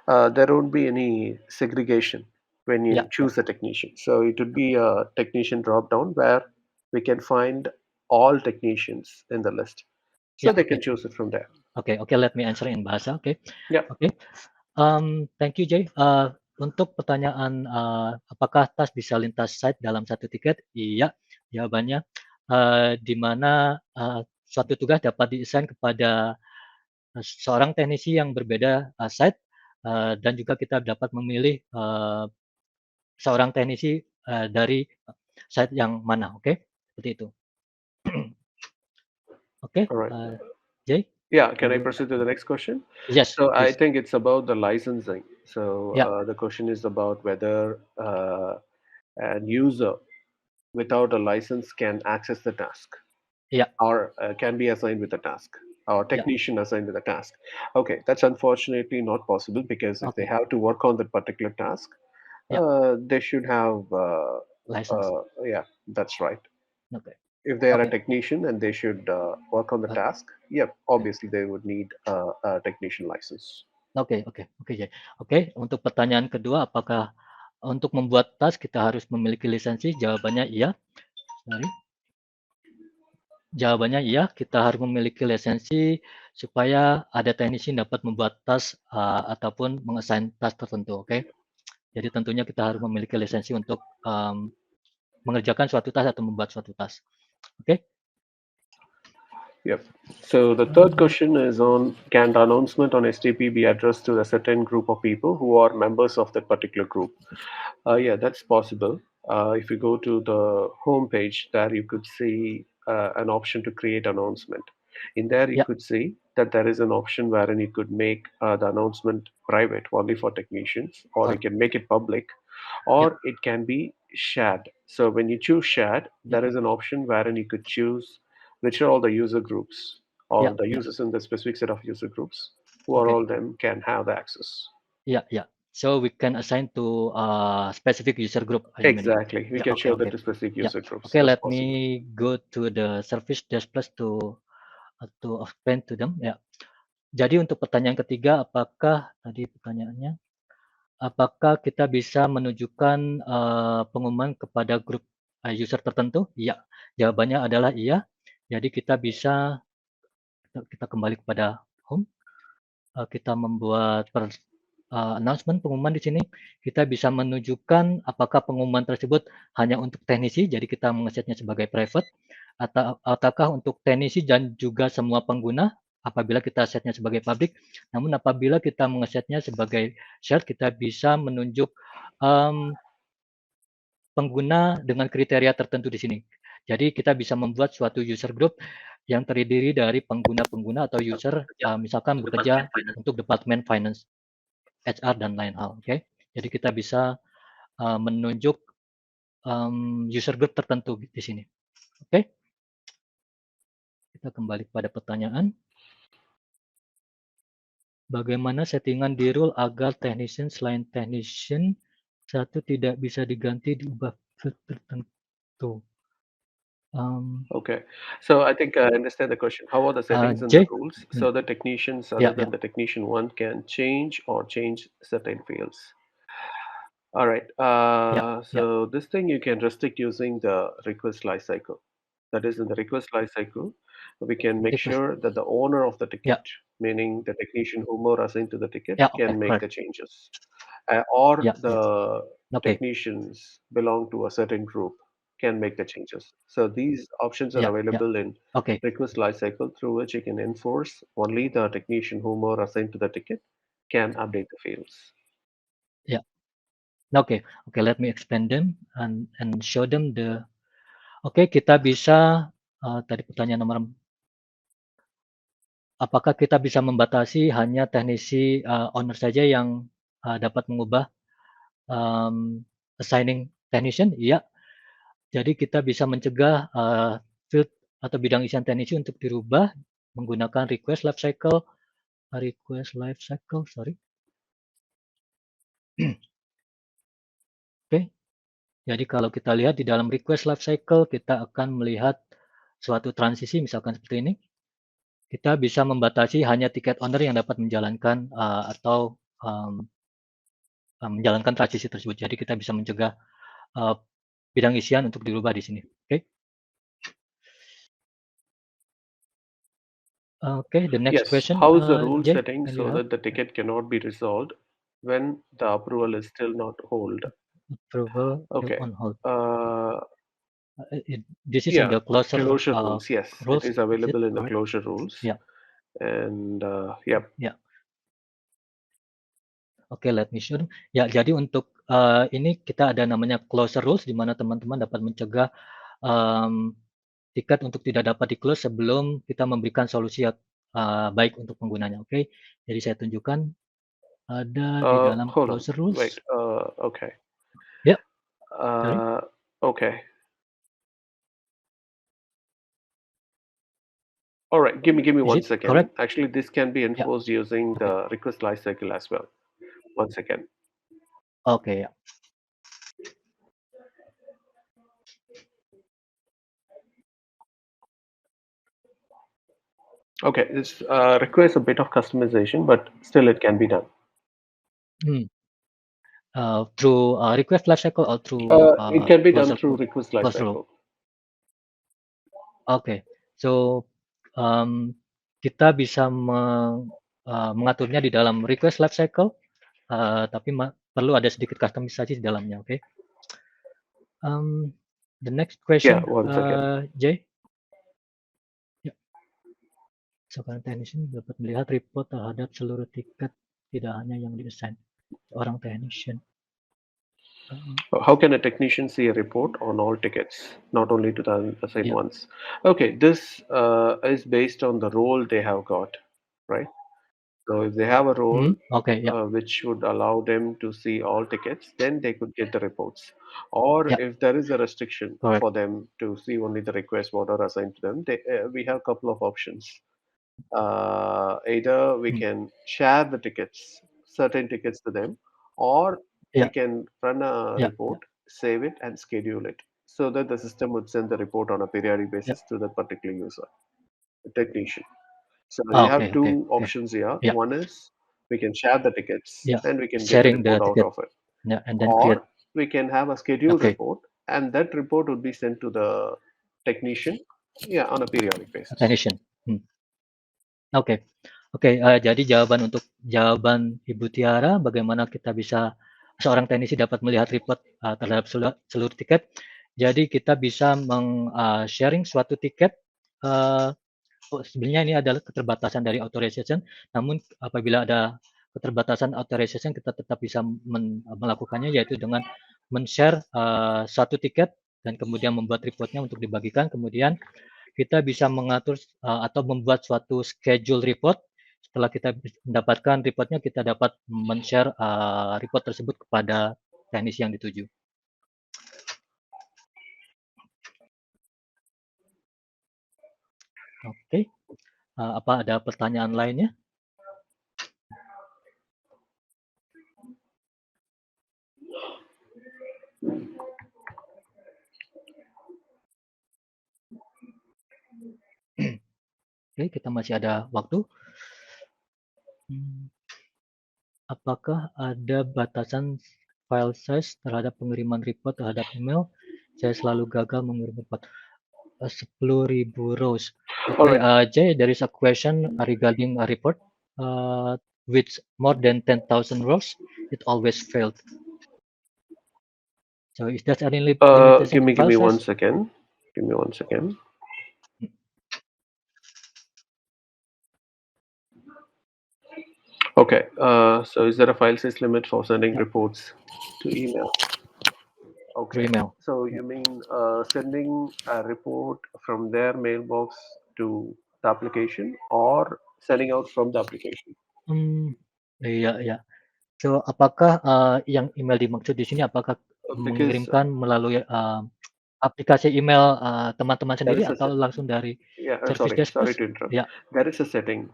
[SPEAKER 1] Mm.
[SPEAKER 2] there won't be any segregation when
[SPEAKER 1] Yeah.
[SPEAKER 2] you choose the technician. So it would be a technician drop down where we can find all technicians in the list, so
[SPEAKER 1] Yeah.
[SPEAKER 2] they can
[SPEAKER 1] Okay.
[SPEAKER 2] choose it from there.
[SPEAKER 1] Okay. Okay. Let me answer in bahasa. Okay.
[SPEAKER 2] Yeah.
[SPEAKER 1] Okay. Thank you, Jay. Untuk pertanyaan, apakah tas bisa lintas site dalam satu tiket? Iya, jawabannya, di mana suatu tugas dapat diassign kepada seorang teknisi yang berbeda site, dan juga kita dapat memilih seorang teknisi dari site yang mana, oke? Seperti itu. Oke,
[SPEAKER 2] All right.
[SPEAKER 1] Jay,
[SPEAKER 2] Yeah. Can I
[SPEAKER 1] you,
[SPEAKER 2] proceed to the next question?
[SPEAKER 1] yes,
[SPEAKER 2] So I
[SPEAKER 1] please.
[SPEAKER 2] think it's about the licensing. So
[SPEAKER 1] Yeah,
[SPEAKER 2] the question is about whether an user without a license can access the task,
[SPEAKER 1] yeah,
[SPEAKER 2] or can be assigned with a task, or
[SPEAKER 1] yeah.
[SPEAKER 2] technician assigned with a task. Okay, that's unfortunately not possible because if they
[SPEAKER 1] Okay,
[SPEAKER 2] have to work on that particular task,
[SPEAKER 1] yeah,
[SPEAKER 2] they should have,
[SPEAKER 1] license.
[SPEAKER 2] yeah, that's right.
[SPEAKER 1] Okay,
[SPEAKER 2] If they are a
[SPEAKER 1] okay,
[SPEAKER 2] technician and they should work on the
[SPEAKER 1] uh,
[SPEAKER 2] task, yep,
[SPEAKER 1] okay.
[SPEAKER 2] obviously they would need a technician license.
[SPEAKER 1] Oke, oke, oke, Jay. Oke, untuk pertanyaan kedua, apakah untuk membuat tas kita harus memiliki lisensi? Jawabannya iya. Sorry. Jawabannya iya, kita harus memiliki lisensi supaya ada teknisi yang dapat membuat tas ataupun mengassign tas tertentu. Oke. Jadi tentunya kita harus memiliki lisensi untuk mengerjakan suatu tas atau membuat suatu tas. Oke.
[SPEAKER 2] Yep. So the third question is on, can the announcement on STP be addressed to a certain group of people who are members of that particular group? Yeah, that's possible. If you go to the home page, there you could see an option to create announcement. In there, you
[SPEAKER 1] Ya,
[SPEAKER 2] could see that there is an option wherein you could make the announcement private only for technicians, or you
[SPEAKER 1] or
[SPEAKER 2] can make it public,
[SPEAKER 1] ya,
[SPEAKER 2] or it can be shared. So when you choose shared,
[SPEAKER 1] ya,
[SPEAKER 2] there is an option wherein you could choose which are all the user groups or
[SPEAKER 1] ya,
[SPEAKER 2] the
[SPEAKER 1] ya.
[SPEAKER 2] users in the specific set of user groups who are
[SPEAKER 1] Oke.
[SPEAKER 2] all them can have the access.
[SPEAKER 1] Ya, ya. So we can assign to specific user group, you mean?
[SPEAKER 2] Exactly. We
[SPEAKER 1] Yeah,
[SPEAKER 2] can
[SPEAKER 1] okay,
[SPEAKER 2] show that
[SPEAKER 1] okay.
[SPEAKER 2] to specific
[SPEAKER 1] Yeah.
[SPEAKER 2] user groups.
[SPEAKER 1] Okay,
[SPEAKER 2] That's
[SPEAKER 1] let
[SPEAKER 2] possible.
[SPEAKER 1] me go to the service desk plus to explain to them. Ya. Jadi untuk pertanyaan ketiga, apakah tadi pertanyaannya, apakah kita bisa menunjukkan pengumuman kepada grup user tertentu? Iya. Jawabannya adalah iya. Jadi kita bisa kita kembali kepada home. Kita membuat announcement pengumuman di sini, kita bisa menunjukkan apakah pengumuman tersebut hanya untuk teknisi, jadi kita mengesetnya sebagai private, ataukah untuk teknisi dan juga semua pengguna apabila kita setnya sebagai public. Namun apabila kita mengesetnya sebagai shared, kita bisa menunjuk um, pengguna dengan kriteria tertentu di sini. Jadi kita bisa membuat suatu user group yang terdiri dari pengguna-pengguna atau user misalkan bekerja untuk Departemen Finance, HR dan lain hal. Oke, jadi kita bisa menunjuk user group tertentu di sini. Oke, kita kembali pada pertanyaan. Bagaimana settingan di rule agar technician selain technician satu tidak bisa diganti diubah field tertentu?
[SPEAKER 2] Okay. So I think I understand the question. How are the settings in the
[SPEAKER 1] J,
[SPEAKER 2] rules so the technicians other
[SPEAKER 1] ya,
[SPEAKER 2] than
[SPEAKER 1] ya,
[SPEAKER 2] the technician one can change or change certain fields? All right.
[SPEAKER 1] ya, ya.
[SPEAKER 2] So this thing you can restrict using the request lifecycle. That is, in the request lifecycle, we can make
[SPEAKER 1] Request.
[SPEAKER 2] sure that the owner of the ticket,
[SPEAKER 1] Ya,
[SPEAKER 2] meaning the technician who more assigned to the ticket,
[SPEAKER 1] ya, oke,
[SPEAKER 2] can make
[SPEAKER 1] correct.
[SPEAKER 2] the changes. or
[SPEAKER 1] Yeah,
[SPEAKER 2] the
[SPEAKER 1] okay.
[SPEAKER 2] technicians belong to a certain group can make the changes. So these options are
[SPEAKER 1] Yeah,
[SPEAKER 2] available in
[SPEAKER 1] okay.
[SPEAKER 2] request lifecycle through which you can enforce only the technician whom are assigned to the ticket can update the fields.
[SPEAKER 1] Yeah, okay. Okay, let me explain them and show them the. Oke, kita bisa tadi pertanyaan nomor, apakah kita bisa membatasi hanya teknisi owner saja yang dapat mengubah assigning technician? Iya. Jadi kita bisa mencegah field atau bidang isian teknisi untuk dirubah menggunakan request life cycle, sorry. Oke. Jadi kalau kita lihat di dalam request life cycle, kita akan melihat suatu transisi misalkan seperti ini. Kita bisa membatasi hanya tiket owner yang dapat menjalankan atau menjalankan transisi tersebut. Jadi kita bisa mencegah bidang isian untuk dirubah di sini. Oke. Okay, the next
[SPEAKER 2] Yes,
[SPEAKER 1] question,
[SPEAKER 2] how is the rule
[SPEAKER 1] Jay,
[SPEAKER 2] setting
[SPEAKER 1] can you
[SPEAKER 2] so
[SPEAKER 1] help?
[SPEAKER 2] that the ticket cannot be resolved when the approval is still not hold?
[SPEAKER 1] Approval still
[SPEAKER 2] Okay.
[SPEAKER 1] on hold.
[SPEAKER 2] Uh,
[SPEAKER 1] This is in
[SPEAKER 2] yeah,
[SPEAKER 1] the closure
[SPEAKER 2] closure rules. Yes, it
[SPEAKER 1] rules,
[SPEAKER 2] is
[SPEAKER 1] is it
[SPEAKER 2] available in the
[SPEAKER 1] correct?
[SPEAKER 2] closure rules.
[SPEAKER 1] Yeah,
[SPEAKER 2] And yeah.
[SPEAKER 1] yeah. Oke, let me show. Ya, jadi untuk ini kita ada namanya closure rules di mana teman-teman dapat mencegah tiket untuk tidak dapat di-close sebelum kita memberikan solusi yang baik untuk penggunanya. Oke, jadi saya tunjukkan ada di dalam
[SPEAKER 2] Hold on.
[SPEAKER 1] closure rules.
[SPEAKER 2] Wait. Okay.
[SPEAKER 1] Ya, sorry.
[SPEAKER 2] Okay. All right. Give me
[SPEAKER 1] Is
[SPEAKER 2] 1
[SPEAKER 1] it
[SPEAKER 2] second.
[SPEAKER 1] correct?
[SPEAKER 2] Actually, this can be
[SPEAKER 1] Ya,
[SPEAKER 2] enforced using
[SPEAKER 1] oke.
[SPEAKER 2] the request lifecycle as well. 1 second.
[SPEAKER 1] Oke, ya.
[SPEAKER 2] Okay. This requires a bit of customization, but still it can be done.
[SPEAKER 1] Through request lifecycle or through
[SPEAKER 2] It can be done
[SPEAKER 1] closure
[SPEAKER 2] through request
[SPEAKER 1] closure rule?
[SPEAKER 2] lifecycle.
[SPEAKER 1] Oke, so kita bisa mengaturnya di dalam request lifecycle, tapi perlu ada sedikit customisasi di dalamnya. Oke. The next question,
[SPEAKER 2] Yeah, 1 second.
[SPEAKER 1] Jay. Ya. Seorang technician dapat melihat report terhadap seluruh tiket, tidak hanya yang diassign seorang technician.
[SPEAKER 2] How can a technician see a report on all tickets, not only to the assigned
[SPEAKER 1] Yeah.
[SPEAKER 2] ones? Okay, this is based on the role they have got, right? So if they have a role
[SPEAKER 1] Okay, yeah.
[SPEAKER 2] which would allow them to see all tickets, then they could get the reports. Or
[SPEAKER 1] Yeah.
[SPEAKER 2] if there is a restriction
[SPEAKER 1] Correct.
[SPEAKER 2] for them to see only the requests what are assigned to them, we have a couple of options. Either we can share the tickets, certain tickets to them, or we
[SPEAKER 1] Yeah.
[SPEAKER 2] can run a
[SPEAKER 1] Yeah.
[SPEAKER 2] report, save it, and schedule it so that the system would send the report on a periodic basis to that particular user, the technician. So you have
[SPEAKER 1] Okay, okay,
[SPEAKER 2] two
[SPEAKER 1] okay.
[SPEAKER 2] options here.
[SPEAKER 1] Yeah.
[SPEAKER 2] One is we can share the tickets
[SPEAKER 1] Yeah.
[SPEAKER 2] and we can get the
[SPEAKER 1] Sharing the
[SPEAKER 2] report out
[SPEAKER 1] ticket.
[SPEAKER 2] of it.
[SPEAKER 1] Yeah, and then create.
[SPEAKER 2] Or we can have a scheduled
[SPEAKER 1] Okay.
[SPEAKER 2] report and that report would be sent to the technician, yeah, on a periodic basis.
[SPEAKER 1] Technician. Oke. Oke, jadi jawaban Ibu Tiara, bagaimana kita bisa seorang teknisi dapat melihat report terhadap seluruh tiket. Jadi kita bisa sharing suatu tiket. Sebenarnya ini adalah keterbatasan dari authorization, namun apabila ada keterbatasan authorization kita tetap bisa melakukannya, yaitu dengan men-share satu tiket dan kemudian membuat reportnya untuk dibagikan. Kemudian kita bisa mengatur atau membuat suatu schedule report. Setelah kita mendapatkan reportnya, kita dapat men-share report tersebut kepada teknisi yang dituju. Oke, apa ada pertanyaan lainnya? Oke, kita masih ada waktu. Apakah ada batasan file size terhadap pengiriman report terhadap email? Saya selalu gagal mengirim report. 10.000 rows. Okay, Jay, there is a question regarding a report with more than 10,000 rows. it always failed. So is there any limitation
[SPEAKER 2] Give
[SPEAKER 1] in file
[SPEAKER 2] me one
[SPEAKER 1] size?
[SPEAKER 2] second. Give me one second. Okay. So is there a file size limit for sending
[SPEAKER 1] Yeah,
[SPEAKER 2] reports to email?
[SPEAKER 1] through
[SPEAKER 2] Okay.
[SPEAKER 1] email.
[SPEAKER 2] So
[SPEAKER 1] Yeah.
[SPEAKER 2] you mean sending a report from their mailbox to the application or sending out from the application?
[SPEAKER 1] Iya, iya. So apakah yang email dimaksud di sini apakah
[SPEAKER 2] Because
[SPEAKER 1] mengirimkan melalui aplikasi email teman-teman
[SPEAKER 2] there
[SPEAKER 1] sendiri
[SPEAKER 2] is a
[SPEAKER 1] atau langsung dari
[SPEAKER 2] yeah,
[SPEAKER 1] Service Desk
[SPEAKER 2] sorry
[SPEAKER 1] Plus?
[SPEAKER 2] to interrupt.
[SPEAKER 1] Ya.
[SPEAKER 2] There is a setting,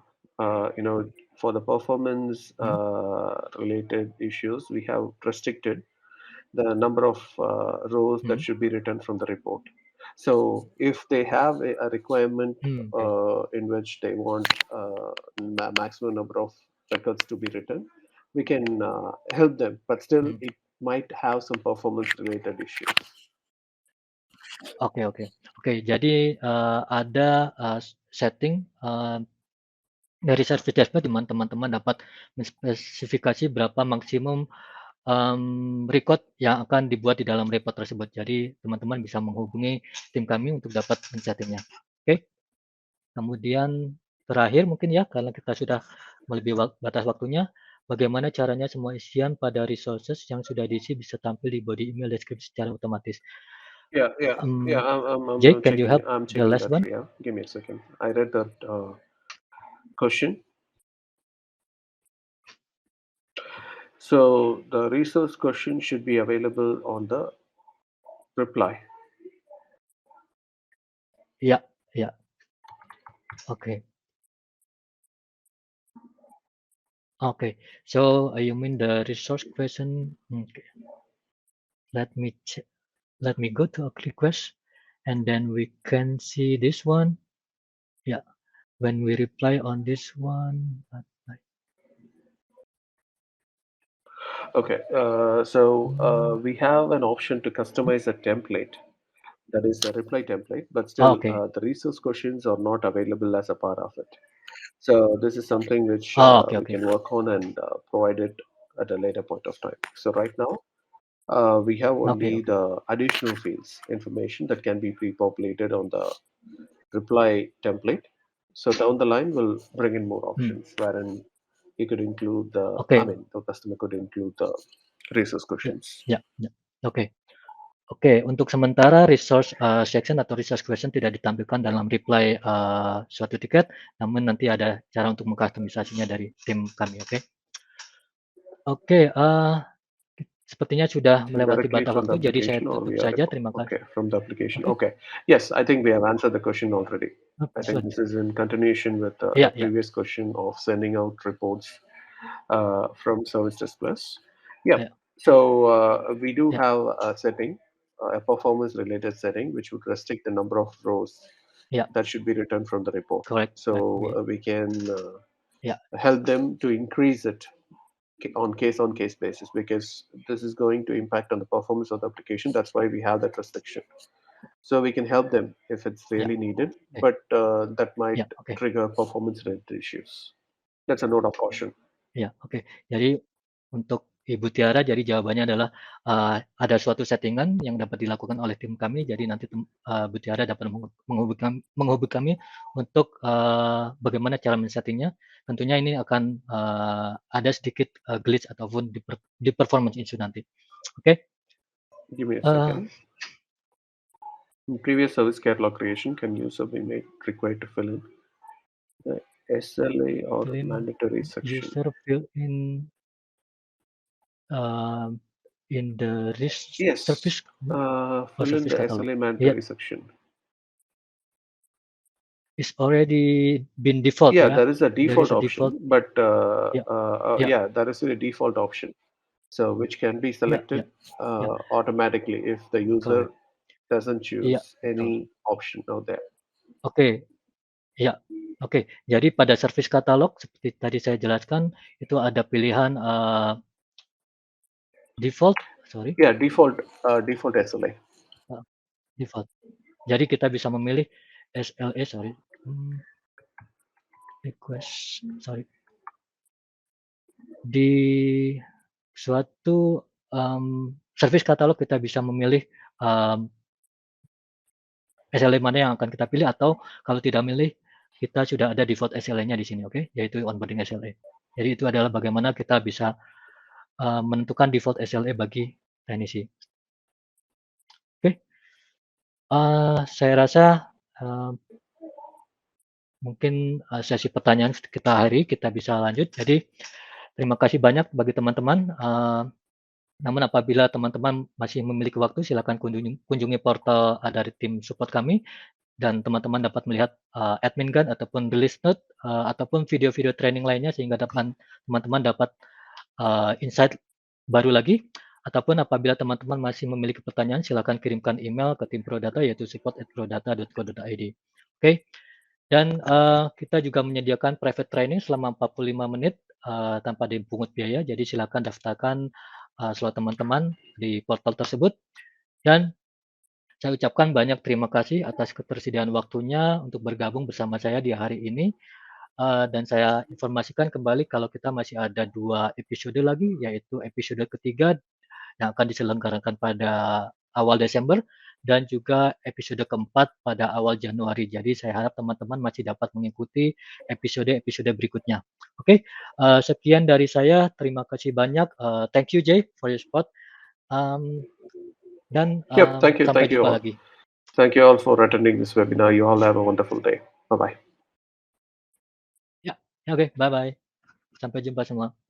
[SPEAKER 2] for the performance
[SPEAKER 1] Hmm.
[SPEAKER 2] related issues, we have restricted the number of rows that
[SPEAKER 1] Hmm.
[SPEAKER 2] should be written from the report. So if they have a requirement
[SPEAKER 1] Oke.
[SPEAKER 2] in which they want maximum number of records to be written, we can help them, but still
[SPEAKER 1] Hmm.
[SPEAKER 2] it might have some performance related issues.
[SPEAKER 1] Oke, oke. Oke, jadi ada setting dari Service Desk Plus di mana teman-teman dapat menspesifikasi berapa maksimum record yang akan dibuat di dalam report tersebut. Jadi teman-teman bisa menghubungi tim kami untuk dapat men-settingnya. Oke. Kemudian terakhir mungkin ya, karena kita sudah melebihi batas waktunya, bagaimana caranya semua isian pada resources yang sudah diisi bisa tampil di body email description secara otomatis.
[SPEAKER 2] Yeah.
[SPEAKER 1] Jake, can you
[SPEAKER 2] Checking.
[SPEAKER 1] help
[SPEAKER 2] I'm
[SPEAKER 1] the
[SPEAKER 2] checking
[SPEAKER 1] last
[SPEAKER 2] that.
[SPEAKER 1] one?
[SPEAKER 2] Yeah, give me a second. I read that question. So the resource question should be available on the reply.
[SPEAKER 1] Ya, ya. Oke. Okay. So you mean the resource question? Okay. Let me check. Let me go to a request, and then we can see this one. Yeah. When we reply on this one.
[SPEAKER 2] Okay. We have an option to customize a template. That is a reply template, but still
[SPEAKER 1] Okay.
[SPEAKER 2] the resource questions are not available as a part of it. So this is something which
[SPEAKER 1] Okay.
[SPEAKER 2] we
[SPEAKER 1] Okay.
[SPEAKER 2] can work on and provide it at a later point of time. So right now, we have
[SPEAKER 1] Okay.
[SPEAKER 2] only
[SPEAKER 1] Okay.
[SPEAKER 2] the additional fields information that can be pre-populated on the reply template. So down the line, we'll bring in more
[SPEAKER 1] Hmm.
[SPEAKER 2] options wherein
[SPEAKER 1] Okay.
[SPEAKER 2] the customer could include the resource
[SPEAKER 1] Ya.
[SPEAKER 2] questions.
[SPEAKER 1] Ya. Ya. Oke. Oke. Untuk sementara resource section atau resource question tidak ditampilkan dalam reply suatu tiket, namun nanti ada cara untuk mengkustomisasinya dari tim kami. Oke. Oke. Sepertinya sudah melewati
[SPEAKER 2] Directly
[SPEAKER 1] batas
[SPEAKER 2] from the
[SPEAKER 1] waktu, jadi saya
[SPEAKER 2] application or
[SPEAKER 1] tutup
[SPEAKER 2] we are
[SPEAKER 1] saja. Terima kasih.
[SPEAKER 2] okay from the application.
[SPEAKER 1] Oke.
[SPEAKER 2] Okay. Yes, I think we have answered the question already. I think
[SPEAKER 1] Sudah.
[SPEAKER 2] this is in continuation with the
[SPEAKER 1] Iya, iya,
[SPEAKER 2] previous question of sending out reports from Service Desk Plus. Yep.
[SPEAKER 1] iya,
[SPEAKER 2] So we do
[SPEAKER 1] iya,
[SPEAKER 2] have a setting, a performance related setting, which would restrict the number of rows
[SPEAKER 1] iya,
[SPEAKER 2] that should be returned from the report.
[SPEAKER 1] correct, correct.
[SPEAKER 2] So we can
[SPEAKER 1] Iya,
[SPEAKER 2] help them to increase it on case basis because this is going to impact on the performance of the application. That's why we have that restriction. So we can help them if it's
[SPEAKER 1] iya,
[SPEAKER 2] really needed,
[SPEAKER 1] oke,
[SPEAKER 2] but that might
[SPEAKER 1] iya, oke,
[SPEAKER 2] trigger performance related issues. That's a note of caution.
[SPEAKER 1] iya, oke. Jadi untuk Ibu Tiara, jadi jawabannya adalah ada suatu settingan yang dapat dilakukan oleh tim kami. Jadi nanti Bu Tiara dapat menghubungi kami untuk bagaimana cara men-settingnya. Tentunya ini akan ada sedikit glitch ataupun di performance issue nanti. Oke.
[SPEAKER 2] Give me a
[SPEAKER 1] eh,
[SPEAKER 2] second. In previous service catalog creation, can user be made required to fill in the SLA or
[SPEAKER 1] Fill in
[SPEAKER 2] mandatory section?
[SPEAKER 1] user fill um, in the risk
[SPEAKER 2] Yes,
[SPEAKER 1] service or
[SPEAKER 2] fill in
[SPEAKER 1] service
[SPEAKER 2] the
[SPEAKER 1] catalog.
[SPEAKER 2] SLA
[SPEAKER 1] Yeah,
[SPEAKER 2] mandatory section.
[SPEAKER 1] it's already been default
[SPEAKER 2] Yeah,
[SPEAKER 1] ya.
[SPEAKER 2] there is a
[SPEAKER 1] There
[SPEAKER 2] default
[SPEAKER 1] is a default.
[SPEAKER 2] option, but
[SPEAKER 1] Yeah, yeah,
[SPEAKER 2] yeah, there is a default option. So which can be
[SPEAKER 1] yeah, yeah,
[SPEAKER 2] selected
[SPEAKER 1] yeah.
[SPEAKER 2] automatically if the user
[SPEAKER 1] Correct.
[SPEAKER 2] doesn't
[SPEAKER 1] Iya,
[SPEAKER 2] choose
[SPEAKER 1] betul.
[SPEAKER 2] any option out there.
[SPEAKER 1] Oke, ya. Oke, jadi pada service katalog seperti tadi saya jelaskan itu ada pilihan default, sorry,
[SPEAKER 2] Yeah, default SLA.
[SPEAKER 1] uh, default. Jadi kita bisa memilih SLA, sorry, request, sorry, di suatu service katalog kita bisa memilih SLA mana yang akan kita pilih, atau kalau tidak milih, kita sudah ada default SLA-nya di sini, oke? Yaitu onboarding SLA. Jadi itu adalah bagaimana kita bisa menentukan default SLA bagi teknisi. Oke, saya rasa mungkin sesi pertanyaan kita hari kita bisa lanjut. Jadi terima kasih banyak bagi teman-teman. Namun apabila teman-teman masih memiliki waktu, silakan kunjungi portal dari tim support kami, dan teman-teman dapat melihat admin guide ataupun release note ataupun video-video training lainnya, sehingga teman-teman dapat insight baru lagi. Ataupun apabila teman-teman masih memiliki pertanyaan, silakan kirimkan email ke tim Prodata, yaitu support@prodata.co.id. Oke, dan kita juga menyediakan private training selama 45 menit tanpa dipungut biaya. Jadi silakan daftarkan slot teman-teman di portal tersebut. Dan saya ucapkan banyak terima kasih atas ketersediaan waktunya untuk bergabung bersama saya di hari ini. Dan saya informasikan kembali kalau kita masih ada 2 episode lagi, yaitu episode ketiga yang akan diselenggarakan pada awal Desember, dan juga episode keempat pada awal Januari. Jadi saya harap teman-teman masih dapat mengikuti episode-episode berikutnya. Oke, sekian dari saya. Terima kasih banyak. Thank you, Jay, for your support. Dan
[SPEAKER 2] Yep,
[SPEAKER 1] sampai
[SPEAKER 2] thank you
[SPEAKER 1] jumpa
[SPEAKER 2] all.
[SPEAKER 1] lagi.
[SPEAKER 2] Thank you all for attending this webinar. You all have a wonderful day. Bye-bye.
[SPEAKER 1] Ya, oke, bye-bye. Sampai jumpa semua.